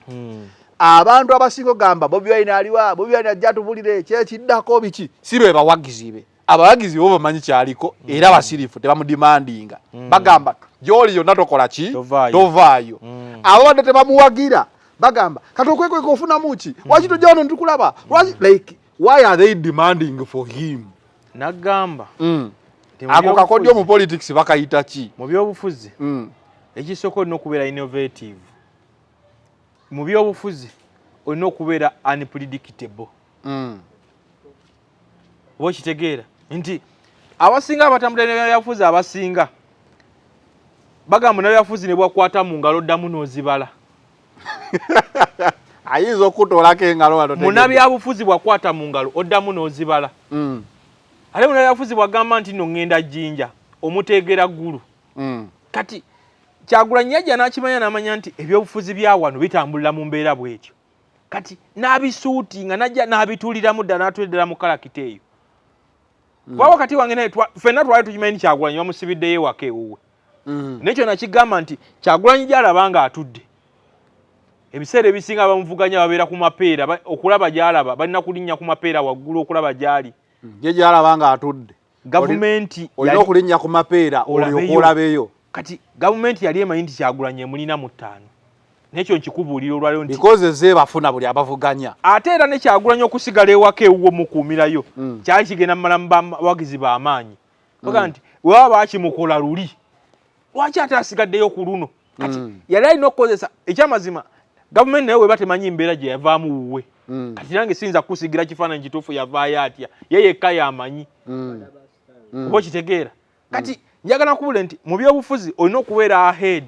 abantu abasinga ogamba Bobi Wine aliwa Bobi Wine ajja tubulire kyekiddako biki si lwe bawagizi be abawagizi bo bamanyi kyaliko era basirifu tebamudimandinga bagamba gyoli yonna tokola ki tovaayo ababadde tebamuwagira bagamba kati okwekweka ofunamu ki waki tojja wano nitukulaba like why are they demanding for him nagamba ako kakodyo mu politics bakayita ki mu byobufuzi ekisooka olina okubeera innovative mu byobufuzi olina okubeera unpredictable oba okitegeera nti abasinga abatambula n'ebyabufuzi abasinga bagamba n'ebyabufuzi ne bwakwata mu ngalo oddamu n'ozibala ayinza okutoolako engalo munabyabufuzi bwakwata mu ngalo oddamu n'ozibala ate munabyabufuzi bwagamba nti no ŋŋenda jjinja omuteegera ggulu kati Kyagulanyi yajja n'akimanya n'amanya nti ebyobufuzi bya wano bitambulira mu mbeera bw'etyo kati n'abisuutinga najja n'abituuliramu ddala n'atuleddera mu kalakita eyo kuba wakati wange naye ffenna twali tukimanyi nti Kyagulanyi bamusibiddeyo ewaka ewuwe nekyo nakigamba nti Kyagulanyi gy'alaba ng'atudde ebiseera ebisinga bamuvuganya babeera ku mapeera okulaba gy'alaba balina kulinnya ku mapeera waggulu okulaba gy'ali ye gy'alaba ng'atudde gavumenti olina okulinnya ku mapeera olyoka olabeyo kati gavumenti yali emanyi nti Kyagulanyi emulina mu 5 nekyo nkikubuulira olwaleero nti because ze bafuna buli abavuganya ate era ne Kyagulanyi okusigala ewaka ewuwo mukuumirayo kyali kigenda mu malamu bawagizi b'amaanyi baga nti weba baakimukola luli lwaki ate asigaddeyo ku luno kati yali alina okukozesa ekyamazima gavumenti naye weba temanyi mbeera gye yavaamu wuwe kati nange siyinza kukusigira kifaananyi kituufu yavaayo atya ye yekka yamanyi oba okitegeera kati njagala nkubule nti mu byobufuzi olina okubeera ahead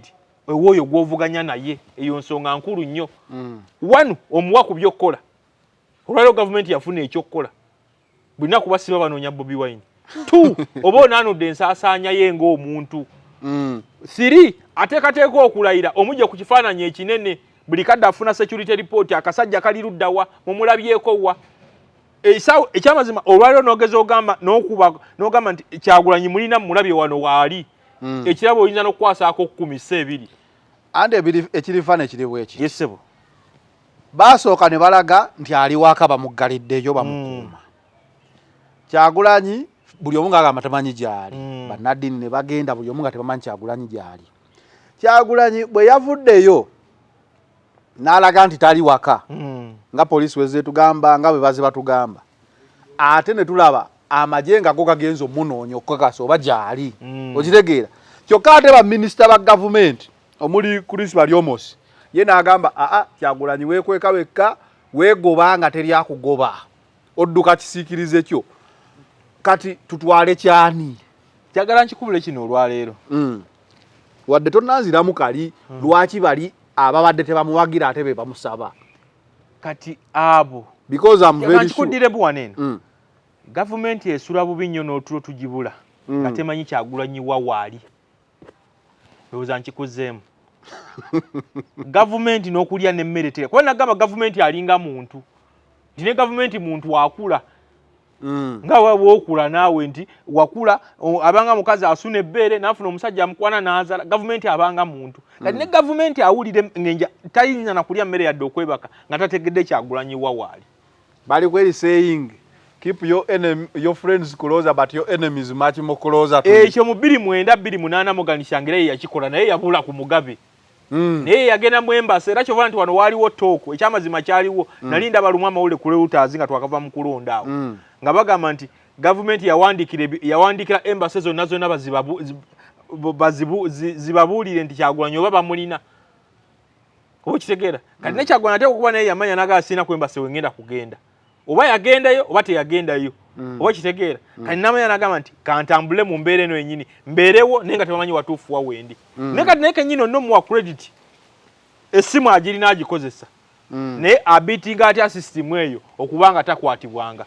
ewooyo gw'ovuganya naye eyo nsonga nkulu nnyo wanu omuwa ku byokkola olwaleero gavumenti yafuna ekyokukola bulina kubasiba banoonya Bobi Wine 2 oba onanudde ensaasaanya ye ng'omuntu 3 ateekateeka okulayira omujja ku kifaananyi ekinene buli kadde afuna security report akasajja kali luddawa mumulabyeko wa ekyamazima olwaliro n'ogeza ogamba n'ogamba nti Kyagulanyi mulina mulabye wano waali ekirabo oyinza n'okukwasaako 12 ande ekirifaana ekiri bweki yesebo baasooka ne balaga nti ali waaka bamuggaliddeyo bamukuuma Kyagulanyi buli omu ng'agamba tamanyi gy'ali bannaddiini ne bagenda buli omu nga tebamanyi Kyagulanyi gy'ali Kyagulanyi bwe yavuddeyo n'alaga nti tali waka nga poliisi wezze tugamba nga bwe baze batugamba ate ne tulaba amagye nga go gagenza omunoonya okukakasa oba gy'ali okitegeera kyokka ate baminisita ba gavumenti omuli Chris Baryomosi ye n'agamba Kyagulanyi weekweka wekka weegoba nga teryakugoba odduka kisiikirize kyo kati tutwale kyani kyagala nkikubule kino olwaleero wadde tonnanziramu kali lwaki bali ababadde tebamuwagira ate be bamusaba kati abo because I'm very sure kikuddire buwanene gavumenti esula bubi nnyo n'otulo tugibula nga temanyi Kyagulanyi wa waali lowooza nkikuzeemu gavumenti n'okulya n'emmere tera kuba nagamba gavumenti alinga muntu nti ne gavumenti muntu wakula nga wookula naawe nti wakula abanga mukazi asuna ebbeere n'afuna omusajja amukwana n'azala gavumenti abanga muntu kati ne gavumenti awulire ngenja tayinza na kulya mmere yadde okwebaka nga tategedde Kyagulanyi wa waali bali kweri saying keep your friends closer but your enemies much more closer to ekyo mu 29 muganishangira ye yakikola naye yabula ku Mugabe naye yagenda mu embassy era kyova nti wano waaliwo tooko ekyamazima kyaliwo nalinda balumwa amawulire ku Reuters nga twakava mu kulonda awo nga bagamba nti gavumenti yawandikira embassy zonna zibabuulire nti Kyagulanyi oba bamulina oba kitegeera kati ne Kyagulanyi ate okuba naye yamanya naga asiina ku embassy wengenda kugenda oba yagendayo oba teyagendayo oba kitegeera kati namanya nagamba nti kantambule mu mbeera eno yennyini mbeerewo naye nga tebamanyi watuufu wa wendi naye kati naye kennyini onna omuwa credit essimu agirina agikozesa naye abitinga atya sisitimu eyo okuba nga takwatibwanga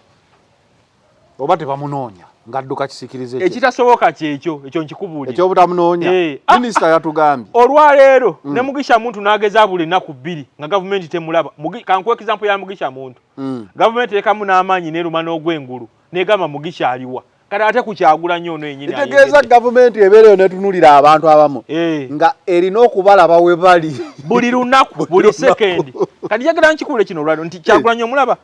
oba tebamunoonya ng'adduka kisiikirize ekitasoboka kyekyo ekyo nkikubuulira ekyobutamunoonya minisita yatugambye olwaleero ne Mugisha Muntu n'ageza buli ennaku 2 nga gavumenti temulaba kankuwa example ya Mugisha Muntu gavumenti ekamu n'amaanyi n'eruma n'ogw'engulu n'egamba Mugisha aliwa kati ate ku Kyagulanyi ono yennyini itegeeza gavumenti ebeereyo netunulira abantu abamu nga erina okubalaba we bali buli lunaku buli sekendi kati njagala nkikubule kino olwaleero nti Kyagulanyi omulaba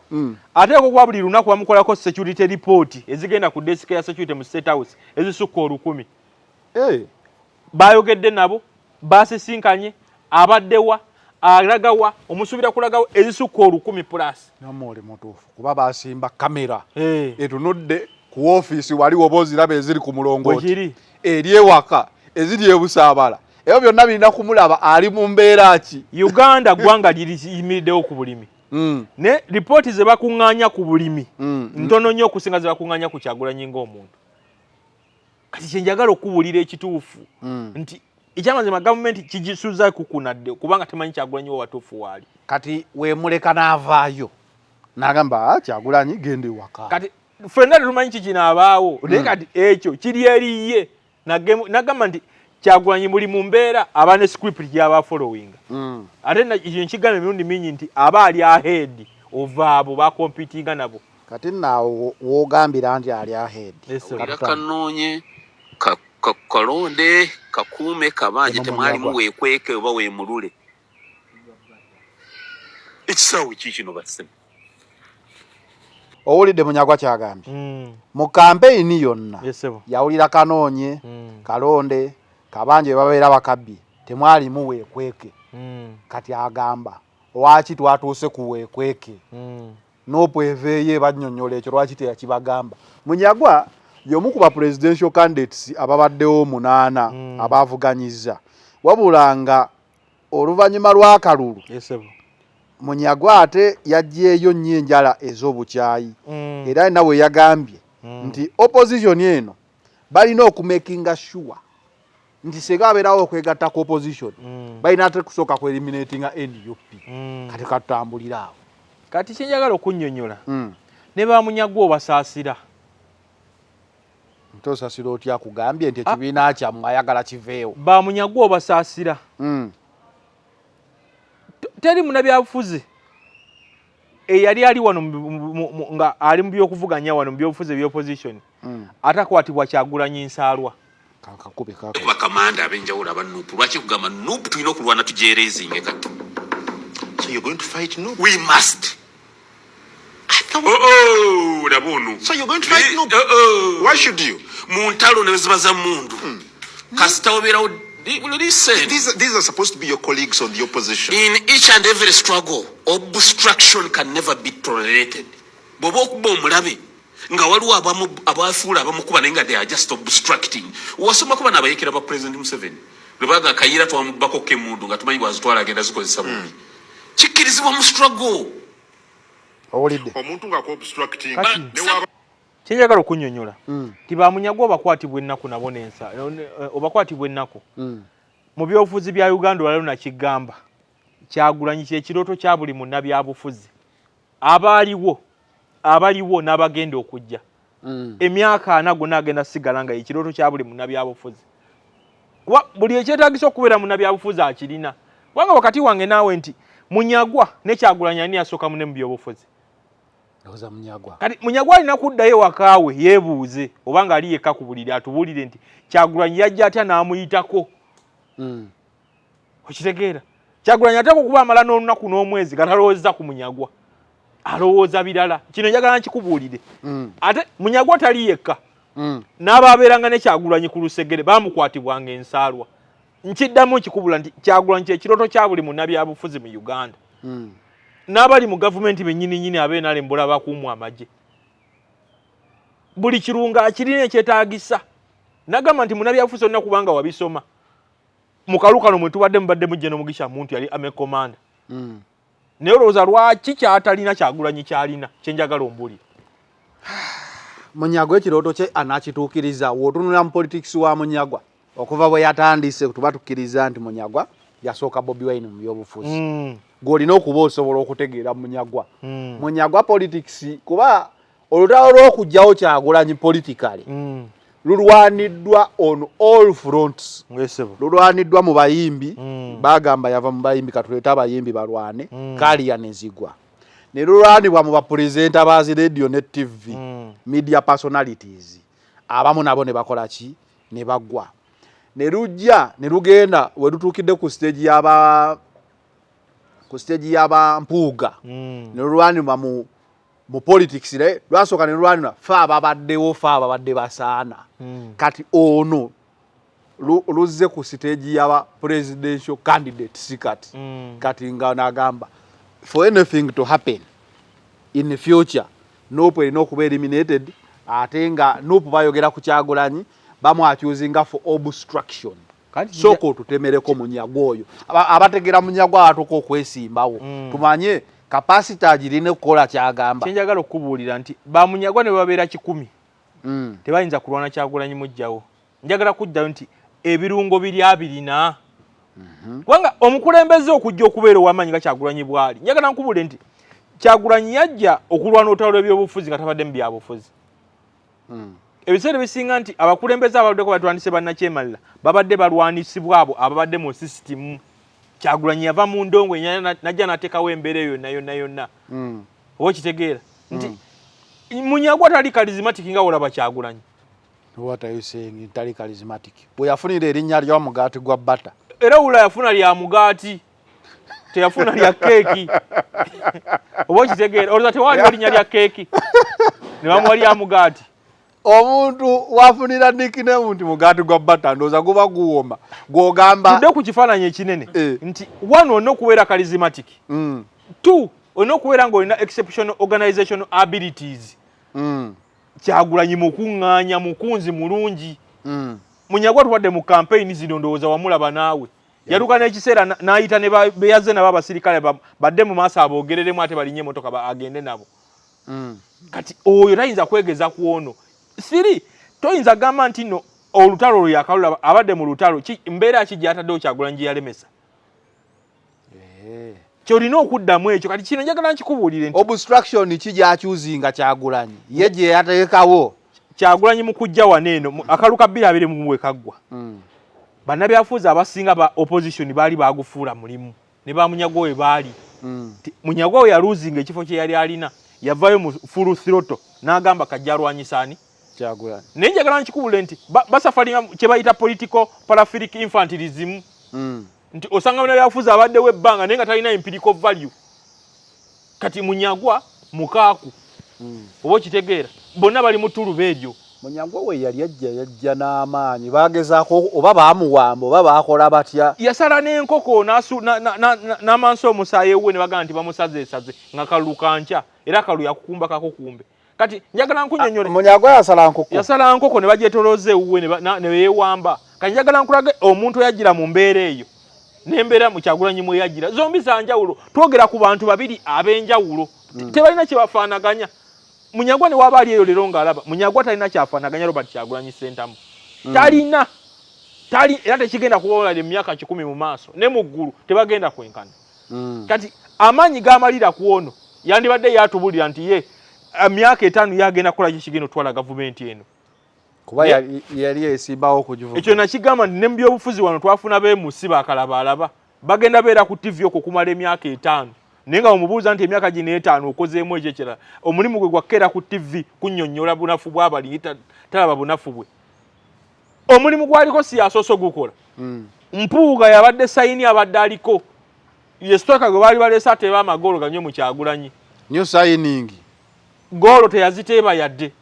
ateeka okuba buli lunaku bamukolako security report ezigenda ku desk ya security mu State House ezisukka 10 bayogedde nabo basisinkanye abaddewa alagawa omusubira kulagawo ezisukka 10 plus namole mutuufu kuba basimba kamera etunudde ku office waliwo boziraba eziri ku mulongooti eri ewaka eziri ebusaabala ebyo byonna birina kumulaba ali mu mbeera ki Uganda gwanga liyimiriddewo ku bulimi ne ripooti ze bakuŋŋaanya ku bulimi ntono nnyo okusinga ze bakuŋŋaanya ku Kyagulanyi ng'omuntu kati kyenjagala okubuulira ekituufu nti ekyamazima gavumenti kigisuza kukunadde kubanga temanyi Kyagulanyi wa watuufu waali kati weemuleka n'avaayo n'agamba Kyagulanyi gende waka kati ffenna tetumanyi kikinaabaawo naye kati ekyo kiri eriye nagamba nti Kyagulanyi muli mu mbeera aba ne script gy'aba following ate ekyo nkigamba emirundi mingi nti aba ali ahead of abo bakompitinga nabo kati naawe woogambira nti ali ahead kanoonye kalonde kakuume kabanje temwalimu weekweke oba weemulule ekisaawe kikino bassemu owulidde Munyagwa kyagambye mu kampeyini yonna yawulira Kanoonye Kalonde Kabanje babeera bakabbi temwalimu weekweke kati agamba lwaki twatuuse ku weekweke n'opweveeye bannyonnyola ekyo lwaki teyakibagamba Munyagwa y'omu ku ba presidential candidates ababaddewo 8 abaavuganyizza wabula nga oluvannyuma lw'akalulu Munyagwa ate yaggyeeyo nnyo enjala ez'obukyayi era nawe yagambye nti opposition eno balina okumakinga sure nti sega abeerawo okwegatta ku opposition balina ate kusooka ku eliminatinga NUP kati katutambulira awo kati kyenjagala okunnyonnyola ne ba Munyagwa obasaasira Tosasira otya kugambye nti ekibiina kyammwe ayagala kiveewo. Bamunyagwa obasaasira. Teri munnabyabufuzi eyali ali wano nga ali mu byokuvuganya wano mu byobufuzi eby'opposition atakwatibwa Kyagulanyi Nsaalwa. Kakakube kako. Bakamanda abenjawulo aba Nuupu. Lwaki kugamba Nuupu tulina okulwana tujereezinge kati? So you're going to fight Nuupu? We must. Nabonu. So you're going to fight Nuupu? Why should you? Mu ntalo ne ziba za mundu. Kasita obeerawo. Listen. These are supposed to be your colleagues on the opposition. In each and every struggle, obstruction can never be tolerated. Bw'oba okuba omulabe nga waliwo abafuula abamukuba naye nga they are just obstructing. Wasoma kuba n'abayeekera ba President Museveni lwe baga akayiira twamubako k'emundu nga tumanyi bwazitwala agenda zikozesa bubi. Kikkirizibwa mu struggle. Owulidde. Omuntu ng'ako-obstructing. Kyenjagala okunnyonnyola nti bamunyagwa obakwatibwa ennaku nabo n'ensa obakwatibwa ennaku mu byobufuzi bya Uganda olwaleero nakigamba Kyagulanyi kyekirooto kya buli munnabyabufuzi abaliwo n'abagenda okujja emyaka 4 gonna agenda sigala nga ekirooto kya buli munnabyabufuzi kuba buli ekyetaagisa okubeera munnabyabufuzi akirina kubanga wakati wange naawe nti Munyagwa ne Kyagulanyi ani yasooka munne mu byobufuzi. Oza Munyagwa. Kati Munyagwa alina kuddayo wakaawe yeebuuze obanga ali yekka ku buliri atubuulire nti Kyagulanyi yajja atya n'amuyitako. Okitegeera? Kyagulanyi atako okuba amala n'olunaku n'omwezi gatalowooza ku Munyagwa. Alowooza birala. Kino njagala nkikubuulire. Ate Munyagwa tali yekka. N'abaabeeranga ne Kyagulanyi ku lusegere baamukwatibwanga Ensaalwa. Nkiddamu nkikubula nti Kyagulanyi kyekirooto kya buli munnabyabufuzi mu Uganda. N'abali mu gavumenti bennyini ab'enale mbola bakuumwa amagye. Buli kirunga akirina ekyetaagisa. Nagamba nti munnabyabufuzi olina kubanga wabisoma. Mu kalukano mwe tubadde mubadde mujje n'Omugisha Muntu yali ame komanda. Naye olowooza lwaki kyatalina Kyagulanyi kyalina kyenjagala ombuli. Munyagwa ekirooto kye anaakituukiriza w'otunula mu politics wa Munyagwa okuva bwe yatandise tuba tukkiriza nti Munyagwa yasooka Bobi Wine mu byobufuzi. Gw'olina okuba osobola okutegeera Munyagwa. Munyagwa politics kuba olutalo lw'okugyawo Kyagulanyi politically lulwaniddwa on all fronts. Lulwaniddwa mu bayimbi bagamba yava mu bayimbi katuleeta abayimbi balwane Kaliya ne zigwa. Ne lulwanibwa mu bapresenta bazi radio ne TV media personalities abamu nabo ne bakola ki ne bagwa. Ne lujja ne lugenda we lutuukidde ku stage yaba Mpuuga ne lulwanibwa mu politics ne lwasooka ne lulwanibwa fa ababadde basaana. Kati ono luzze ku stage yaba presidential candidate kati nga nagamba for anything to happen in the future Nuupu erina okuba eliminated ate nga Nuupu bayogera ku Kyagulanyi bamwakyuzinga for obstruction. Sooka otutemereko Munyagwa oyo abategera Munyagwa atuuka okwesimbawo tumanye capacity agirina okukola kyagamba. Kyenjagala okubuulira nti bamunyagwa ne babeera 100 tebayinza kulwana Kyagulanyi mujjawo. Njagala kuddayo nti ebirungo biri abirina kubanga omukulembeze okujja okubeera ow'amaanyi nga Kyagulanyi bwali. Njagala nkubuulire nti Kyagulanyi yajja okulwana olutalo lw'ebyobufuzi nga tabadde mu byabufuzi. Ebiseera bisinga nti abakulembeze abaddeko batwandise bannakyemalira babadde balwanisibwa abo ababadde mu system. Kyagulanyi yava mu ndongo najja n'ateekawo embeera eyo yonna. Oba okitegeera nti Munyagwa tali charismatic nga olaba Kyagulanyi. What are you saying? Tali charismatic. Bwe yafunira erinnya lya mugaati gwa butter. Era ula yafuna lya mugaati. Teyafuna lya keeki. Oba okitegeera olwo tewali erinnya lya keeki. Ne bamuwa lya mugaati. Omuntu wafunira nickname nti mugaati gwa butter ndoza guba guwoma. Gwogamba tudde ku kifaananyi ekinene nti one olina okubeera charismatic. Two olina okubeera ng'olina exceptional organizational abilities. Kyagulanyi mukuŋŋaanya mukunzi mulungi. Munyagwa tuwadde mu campaign zino ndowooza wamulaba naawe. Yaluka n'ekiseera n'ayita ne beyazze nabo abasirikale badde mu maaso aboogereremu ate balinye emmotoka agende nabo. Kati oyo tayinza kwegeza ku ono. Siri toyinza gamba nti no olutalo olwo yakalulaba abadde mu lutalo mbeera ki gy'ataddewo Kyagulanyi gye yalemesa. Kyolina okuddamu ekyo kati kino njagala nkikubuulire nti obstruction ki gy'akyuzinga Kyagulanyi ye gye yateekawo Kyagulanyi mu kujja waneeno akaluka 2021 kagwa. Bannabyafuzi abasinga ba opposition baali bagufuula mulimu ne bamunyagwa we baali. Munyagwa we yaluzinga ekifo kye yali alina yavayo mu full throttle n'agamba kajja alwanyisani Kyagulanyi. Naye njagala nkikubule nti basafalinga kye bayita political paraphilic infantilism. Nti osanga bannabyafuzi abaddewo ebbanga naye nga talina empirical value. Kati Munyagwa mukaaku. Oba kitegeera bonna bali mu tuluba eryo. Munyagwa we yali yajja n'amaanyi bagezaako oba baamuwamba oba baakola batya. Yasala n'enkoko n'amansi omusaayi we ne bagamba nti bamusazeesaze nga kalulu kanca era kalulu yakukumba kakukumbe. Kati njagala nkunnyonnyola Munyagwa yasala nkoko ne bagyetolooza ewuwe ne beewamba. Kati njagala nkulage omuntu eyajjira mu mbeera eyo n'embeera mu Kyagulanyi mwe yajjira zombi za njawulo. Twogera ku bantu babiri ab'enjawulo tebalina kye bafaanaganya. Munyagwa ne waba ali eyo lero ng'alaba Munyagwa talina kyafaanaganya Robert Kyagulanyi Ssentamu. Talina era tekigenda kubawola emyaka 10 mu maaso ne mu ggulu tebagenda kwenkana. Kati amaanyi g'amalira ku ono yandibadde yatubulira nti ye emyaka 5 yagenda kukola kigenda otwala gavumenti eno. Kuba yali esimbawo okugivuga. Ekyo nakigamba nti ne mu byobufuzi wano twafuna beemusi bakalaba bagenda beera ku TV okwo kumala emyaka 5. Naye nga omubuuza nti emyaka gino 5 okozeemu ekyo ekirala omulimu gwe gwakkeera ku TV kunnyonnyola bunafu bw'abali talaba bunafu bwe. Omulimu gwaliko si yasoose gukola. Mpuuga yabadde sayini abadde aliko ye stoka gwe baali baleese ateeba amagolo ganywe mu Kyagulanyi. New signing. Golo teyaziteeba yadde.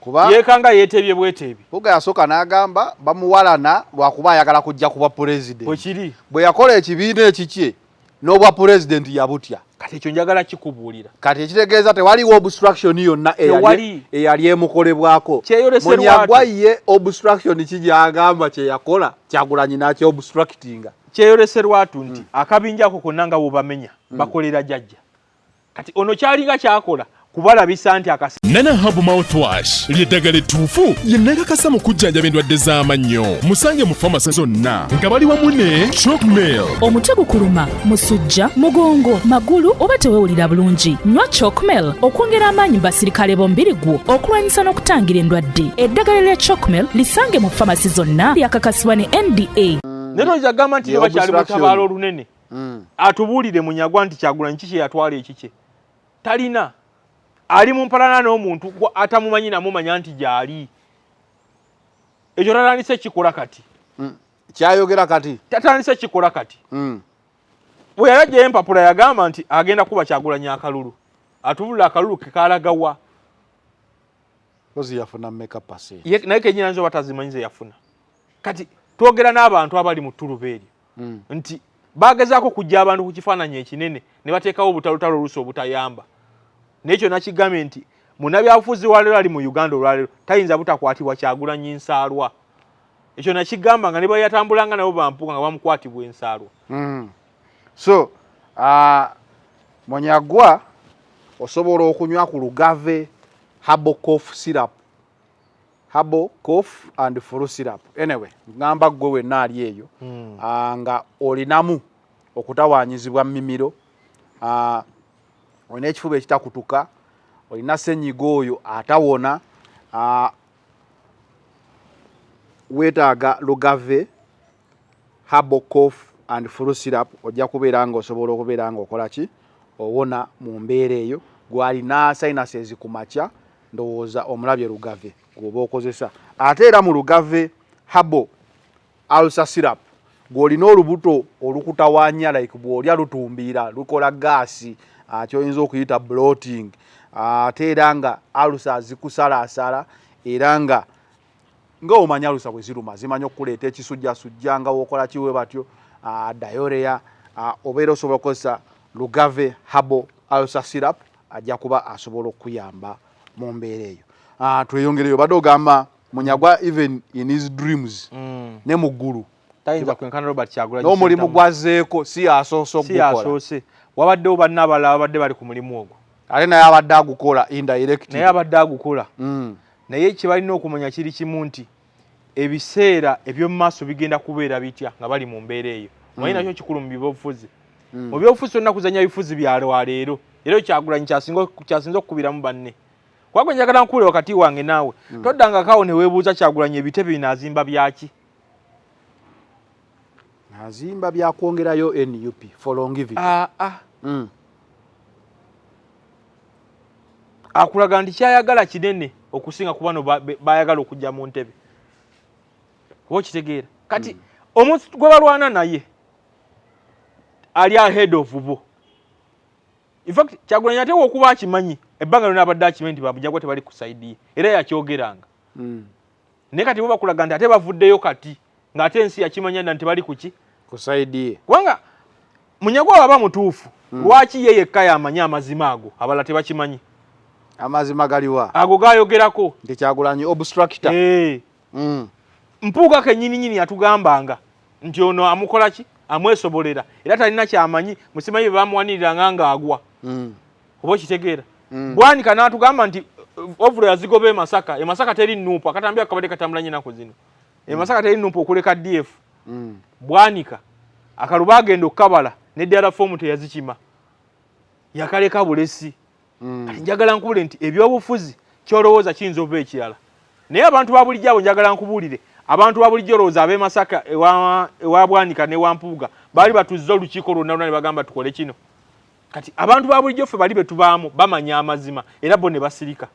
Kuba yeekanga yeetebye bweteebye. Mpuuga yasooka n'agamba bamuwalana lwakuba ayagala kujja kuba president. Bwe kiri. Bwe yakola ekibiina ekikye n'obwa president yabutya. Kati ekyo njagala kikubuulira. Kati ekitegeeza tewaliwo obstruction yonna eyali emukolebwako. Munyagwa ye obstruction kijagamba kye yakola Kyagulanyi n'akyo obstructinga. Kyeyoleserwatu nti akabinja ako konna nga bw'obamenya bakolera jjajja. Kati ono kyalinga kyakola kubalabisa nti akasi. Nana Habo Mouthwash ly'eddagala ettuufu ye nnakakasa mu kujjanjaba endwadde z'amannyo. Musange mu famasi zonna nga bali wamu ne Chalkmail. Omutwe gukuluma, musujja, mugongo, magulu oba teweewulira bulungi. Nywa Chalkmail okwongera amaanyi mu basirikale bombiri gwo okulwanyisa n'okutangira endwadde. Eddagala lya Chalkmail lisange mu famasi zonna lyakakasibwa ne NDA. Nero jagamba nti bakyali mu tabaalo olunene. Atubuulire Munyagwa nti Kyagulanyi kiki yatwala ekike. Talina. Ali mu mpalana n'omuntu atamumanyi namumanya nti gyali. Ekyo tatandise kikola kati. Kyayogera kati. Tatandise kikola kati. Bwe yalajja empapula yagamba nti agenda kuba Kyagulanyi akalulu. Atubulira akalulu ke kalagawa. Kozi yafuna make up passe. Naye kenyina nzo batazimanyize yafuna. Kati twogera n'abantu abali mu tuluba eryo. Nti bagezaako kujja abantu ku kifaananyi ekinene ne bateekawo obutalutalo oluusi obutayamba. Nekyo nakigambye nti munnabyabufuzi wa leero ali mu Uganda olwaleero tayinza butakwatibwa Kyagulanyi nsaalwa. Ekyo nakigamba nga ne bwe yatambulanga nabo bampuga nga bamukwatibwa ensaalwa. So Munyagwa osobola okunywa ku Lugave Habo cough syrup. Habo cough and flu syrup. Anyway, ngamba gwe wenna ali eyo nga olinamu okutawaanyizibwa mmimiro. Olina ekifuba ekitakutuka, olina ssenyiga oyo atawona, weetaaga Lugave Habo cough and flu syrup ojja kubeera nga osobola okubeera nga okola ki owona mu mbeera eyo. Gwalina sinuses ku makya ndowooza omulabye Lugave gw'oba okozesa. Ate era mu Lugave Habo ulcer syrup gw'olina olubuto olukutawaanya like bw'olya lutumbiira lukola gaasi kyoyinza okuyita bloating. Ate era nga alusa zikusalaasala era nga omanya alusa bwe ziruma zimanya okuleeta ekisujjasujja nga wokola kiwe batyo diarrhea. Obeera osobola okukozesa Lugave Habo ulcer syrup ajja kuba asobola okuyamba mu mbeera eyo. Tweyongereyo badde ogamba Munyagwa even in his dreams ne mu ggulu tayinza kwenkana Robert Kyagulanyi n'omulimu gwazeeko si yasoose okugukola. Wabaddewo banna abalala babadde bali ku mulimu ogwo. Ate naye abadde agukola indirect. Naye abadde agukola. Naye kye balina okumanya kiri kimu nti ebiseera eby'omu maaso bigenda kubeera bitya nga bali mu mbeera eyo. Omanyi nakyo kikulu mu byobufuzi. Mu byobufuzi tolina kuzanya bifuzi bya lwaleero. Era Kyagulanyi kyasinza okukubiramu banne. Kwagwe njagala nkule wakati wange naawe. Toddanga kawo ne weebuuza Kyagulanyi ebitebe binazimba byaki? Azimba bya kwongerayo NUP for longevity. Akulaga nti kyayagala kinene okusinga ku bano bayagala okujja mu ntebe. Oba kitegeera. Kati omuntu gwe balwana naye ali ahead of bo. In fact, Kyagulanyi ate okuba akimanyi ebbanga lyonna abadde akimanyi nti babujagwa tebali kusaidiye era yakyogeranga. Naye kati bo bakulaga nti ate bavuddeyo kati ng'ate ensi yakimanya nti bali kuki kusaidiye. Kubanga Munyagwa waba mutuufu lwaki ye yekka yamanya amazima ago abala tebakimanyi? Amazima galiwa ago gayogerako nti Kyagulanyi obstructor. Mpuuga kennyini yatugambanga nti ono amukola ki amwesobolera era talina kyamanyi musimanyi bamuwanirira nga agwa. Oba kitegeera. Bwanika n'atugamba nti ovula yazigoba Masaka. Masaka teri nnuupu akatambi akabadde katambulanye nako zino. Masaka teri nnuupu okuleka DF. Bwanika akaluba agenda okukabala ne ddala fomu teyazikima. Yakaleka bulesi. Njagala nkubule nti ebyobufuzi kyolowooza kiyinza oba ekirala. Naye abantu ba bulijjo abo njagala nkubuulire abantu ba bulijjo olowooza ab'e Masaka ewa Bwanika ne Wampuuga baali batuzza olukiiko lwonna ne bagamba tukole kino. Kati abantu ba bulijjo ffe bali betubaamu bamanya amazima era bo ne basirika.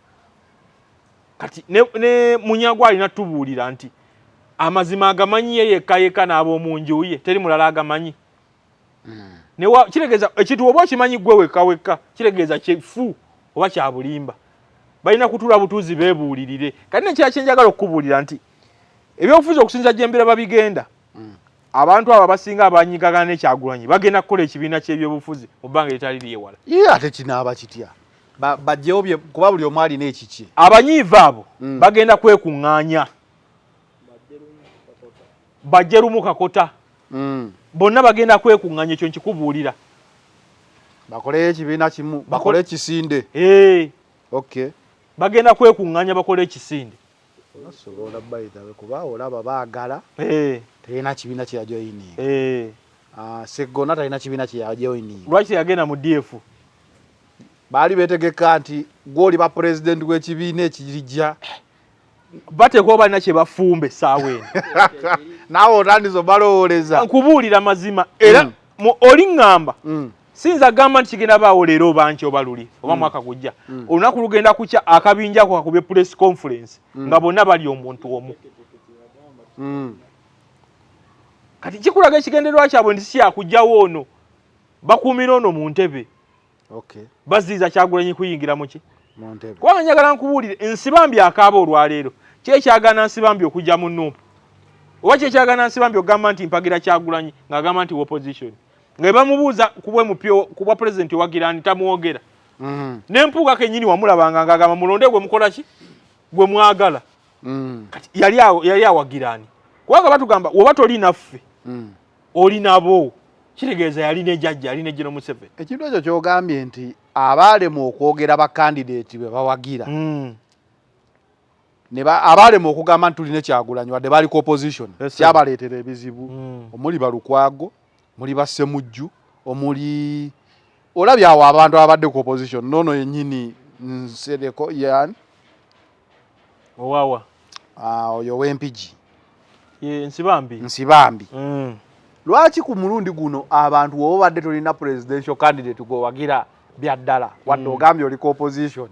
Kati ne Munyagwa alina tubuulira nti amazima agamanyi ye yekka n'ab'omu ye teri mulala agamanyi. Kiregeeza ekintu oba okimanyi gwe wekka kiregeeza kifu oba kya bulimba. Balina kutula butuuzi beebuulirire. Kati nekira kyenjagala okubuulira nti ebyobufuzi okusinza gyembera babigenda abantu abo abasinga abanyigagana ne Kyagulanyi bagenda kukola ekibiina ky'ebyobufuzi mu bbanga litali lyewala. Ate kinaaba kitya bajjewo kuba buli omu alina ekiki. Abanyiivu abo bagenda kwekuŋŋaanya bajje lumu Kakota. Bonna bagenda kwekuŋŋaanya ekyo nkikubuulira. Bakole ekibiina kimu bakole ekisinde. Okay. Bagenda kwekuŋŋaanya bakole ekisinde. Osobola bayitawe kuba olaba baagala terina kibiina kya joining. Seggona talina kibiina kya joining. Lwaki yagenda mu DF? Baali beetegeka nti gw'oli ba president w'ekibiina ekirijja bateekwa balina kye bafumbe essaawa eno. Naawe otandizo balowooleza. Nkubuulira mazima era oli ŋŋamba sinza gamba nti kigenda baawo leero oba nki oba luli oba mwaka gujja. Olunaku lugenda kukya akabinja ako kakubye press conference nga bonna bali omuntu omu. Kati kikulaga ekigendererwa kyabwe nti si yakugjawo ono bakuumira ono mu ntebe. Baziiza Kyagulanyi kuyingira mu ki? Mu ntebe. Kubanga njagala nkubuulire ensibambi akaaba olwaleero kyekyagana nsibambi okujja mu nnuupu oba kyekyagana nsibambi okugamba nti mpagira Kyagulanyi ng'agamba nti opposition nga bamubuuza kubwe mupyo kubwa president wagirani tamuwogera. N'empuuga kennyini wamulabanga ng'agamba mulonde gwe mukola ki gwe mwagala. Kati yali awagirani kubanga batugamba woba toli naffe oli nabo kitegeeza yali ne jjajja ali ne General Museveni. Ekintu ekyo ky'ogambye nti abaalemu okwogera ba candidate be bawagira abaalemu okugamba nti tuline Kyagulanyi wadde baliko opposition kyabaleetera ebizibu. Omuli Balukwago, omuli Bassemujju, omuli olabye awo abantu abadde ku opposition nono yennyini Nsereko yani owawa oyo w'Empigi Nsibambi. Lwaki ku mulundi guno abantu woba badde tolina presidential candidate gwewagira bya ddala wadde ogambye oliko opposition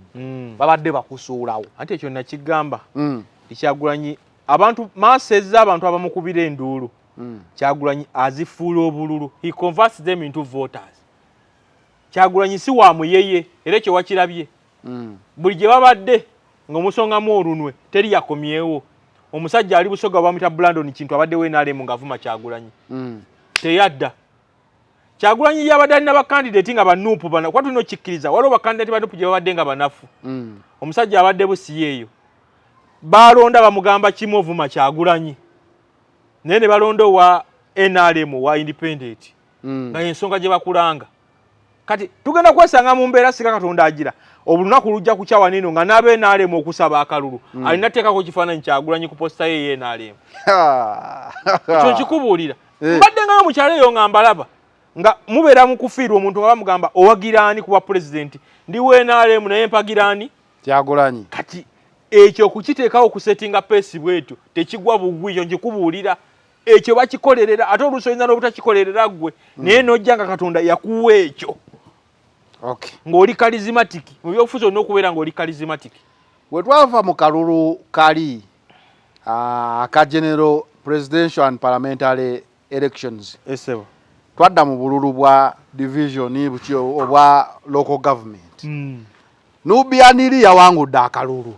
babadde bakusuulawo. Ate ekyo nakigamba Kyagulanyi abantu maasezza abantu abamukubira enduulu Kyagulanyi azifuula obululu. He converts them into voters. Kyagulanyi si wa muyeye era ekyo wakirabye. Buli gye babadde ng'omusongamu olunwe teri yakomyewo. Omusajja ali Busoga bamuyita Brandon Kintu abadde NRM ng'avuma Kyagulanyi. Teyadda. Kyagulanyi yabadde alina bakandidate nga banuupu bana kwa tulina okikkiriza waliwo bakandidate banuupu gye babadde nga banafu. Omusajja abadde busi yeeyo balonda bamugamba kimu ovuma Kyagulanyi naye ne balonda wa NRM wa independent nga ensonga gye bakulanga. Kati tugenda kwesanga mu mbeera sika Katonda agira olunaku lujja kukyawa nino nga n'abe NRM okusaba akalulu alina teekako kifaananyi Kyagulanyi ku posta ye NRM. Ekyo kikubuulira mbadde nga mukyalo eyo nga mbalaba nga mubeera mu kufiirwa omuntu nga bamugamba owagiraani kuba president ndi NRM naye mpagiraani Kyagulanyi kati ekyo kukiteekawo kusetinga pesi bwetu tekigwa bugwiyo njikubuulira ekyo bakikolerera ate olusoyinza n'obutakikolerera gwe naye n'ojja nga Katonda yakuwa ekyo ng'oli charismatic mu byobufuzi olina okubeera ng'oli charismatic. Bwe twava mu kalulu kali aka general presidential and parliamentary elections twadda mu bululu bwa division obwa local government Nubianiri yawangudde akalulu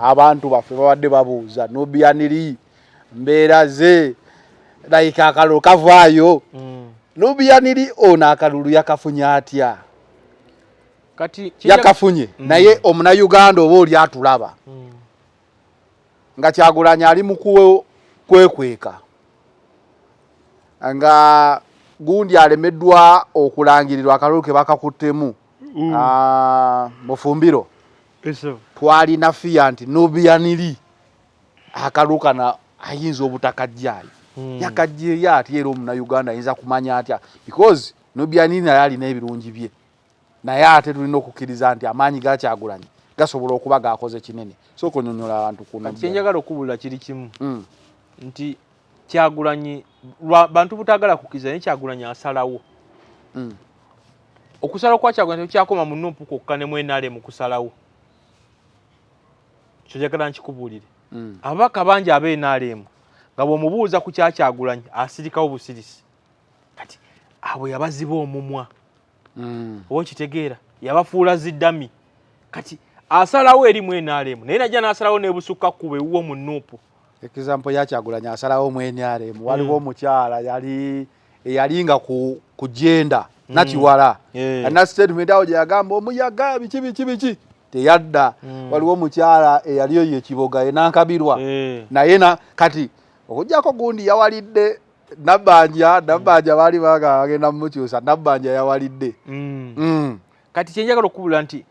abantu baffe babadde babuuza Nubianiri mbeera ze like akalulu kavaayo Nubianiri ono akalulu yakafunye atya kati yakafunye naye Omunayuganda oba oli atulaba nga Kyagulanyi ali mu kwekweka nga gundi alemeddwa okulangirirwa akalulu ke bakakuttemu Mufumbiro twalina fiya nti Nubianiri akalukana ayinza obutakajjaayo yakajjeeyo ati era Omunayuganda ayinza kumanya atya because Nubianiri naye alina ebirungi bye naye ate tulina okukkiriza nti amaanyi ga Kyagulanyi gasobola okuba gakoze kinene so konyonyola abantu kuno kyenjagala okubulira kiri kimu nti Kyagulanyi bantu butagala kukkiriza naye Kyagulanyi asalawo okusalawo kwa Kyagulanyi kyakoma mu Nuupu kokka ne mwenale mu kusalawo kyo njagala nkikubuulire ababaka bangi ab'enaalemu nga bw'omubuuza ku Kyagulanyi asirikawo busirisi kati abo yabaziba omumwa oba okitegeera yabafuula ziddami kati asalawo eri mwenaalemu naye najja n'asalawo n'ebusukka kkuba ewuwo mu Nuupu. Example ya Kyagulanyi asalawo mwenaalemu waliwo omukyala yali nga ku jenda Nakiwala ana statement awo gye yagamba omuyaga biki teyadda waliwo omukyala eyaliyo yekiboga enankabirwa naye kati okujjako gundi yawalidde Nabbanja baali bagenda mukyusa Nabbanja yawalidde kati kyenjagala okubula nti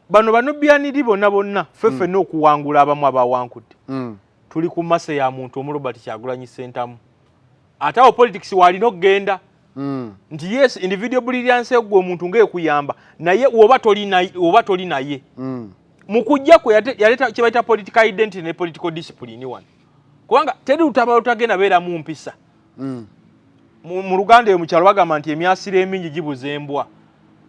bano Nubianiri bonna ffeffe n'okuwangula abamu abawankudde tuli ku masa ya muntu omu Robert Kyagulanyi Ssentamu ate awo politics walina okugenda nti yes individual brilliance gwe omuntu ng'ekuyamba naye oba toli naye mu kujja kwe yaleta kye bayita political identity ne political discipline wano kubanga teri lutabalo tagenda beera mu mpisa mu Luganda eyo mu kyalo bagamba nti emyasiro emingi gibuza embwa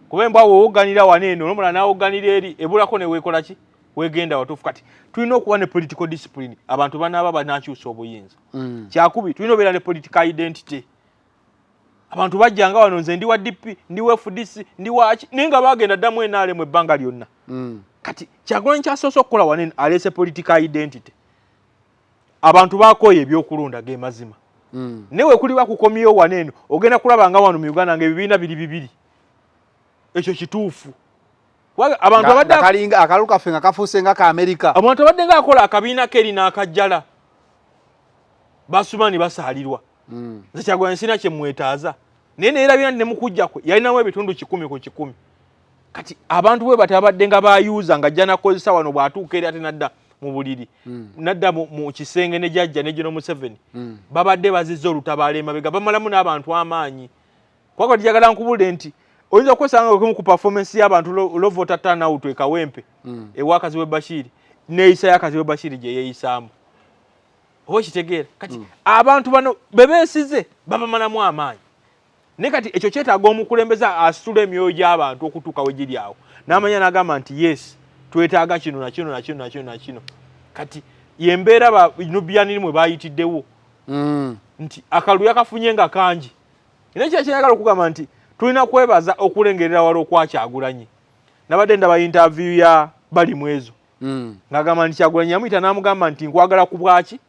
kuba embwa wowoganira waneeno n'omulala n'awoganira eri ebulako ne weekola ki wegenda watuufu kati tulina okuba ne political discipline abantu banaaba banakyusa obuyinza kyakubi tulina obeera ne political identity abantu bajjanga wano nze ndi wa DP ndi wa FDC ndi waki naye nga bagenda ddamu enaalemu ebbanga lyonna kati Kyagulanyi kyasoose okukola wanene aleese political identity abantu bakooye ebyokulonda ge mazima newe kuli bakukomyewo waneeno ogenda kulaba nga wano mu Uganda ng'ebibiina biri ekyo kituufu abantu abadde akalu kaffe nga kafuuse nga ka America abantu abadde nga akola akabiina keri n'akajjala basumani basaalirwa nze Kyagulanyi sina kye mwetaaza naye neerabira nti ne mukujja kwe yalinamu ebitundu 100 ku 100 kati abantu bwe batabadde nga bayuuza nga ajja nakozesa wano bw'atuuka eri ate nadda mu buliri nadda mu kisenge ne jjajja ne General Museveni babadde bazizza olutabaala emabega bamalamu n'abantu amaanyi kwako njagala nkubulire nti oyinza okwesanga okumu ku performance y'abantu lo voter turnout ekawempe ewa Kaziwe Bashir neeyisa ya Kaziwe Bashir gye yeeyisaamu oba kitegeera kati abantu bano bebeesize babamalamu amaanyi naye kati ekyo kyetaaga omukulembeza asitula emyoyo gy'abantu okutuuka we giri awo n'amanya n'agamba nti yes twetaaga kino nakino kati yembeera Nubianiri mwe bayitiddewo nti akalulu yakafunye nga kangi naye kyekyayagala okugamba nti tulina kwebaza okulengerera wala okwa Kyagulanyi nabadde ndaba interview ya Balimwezo ng'agamba nti Kyagulanyi yamuyita n'amugamba nti nkwagala ku bwaki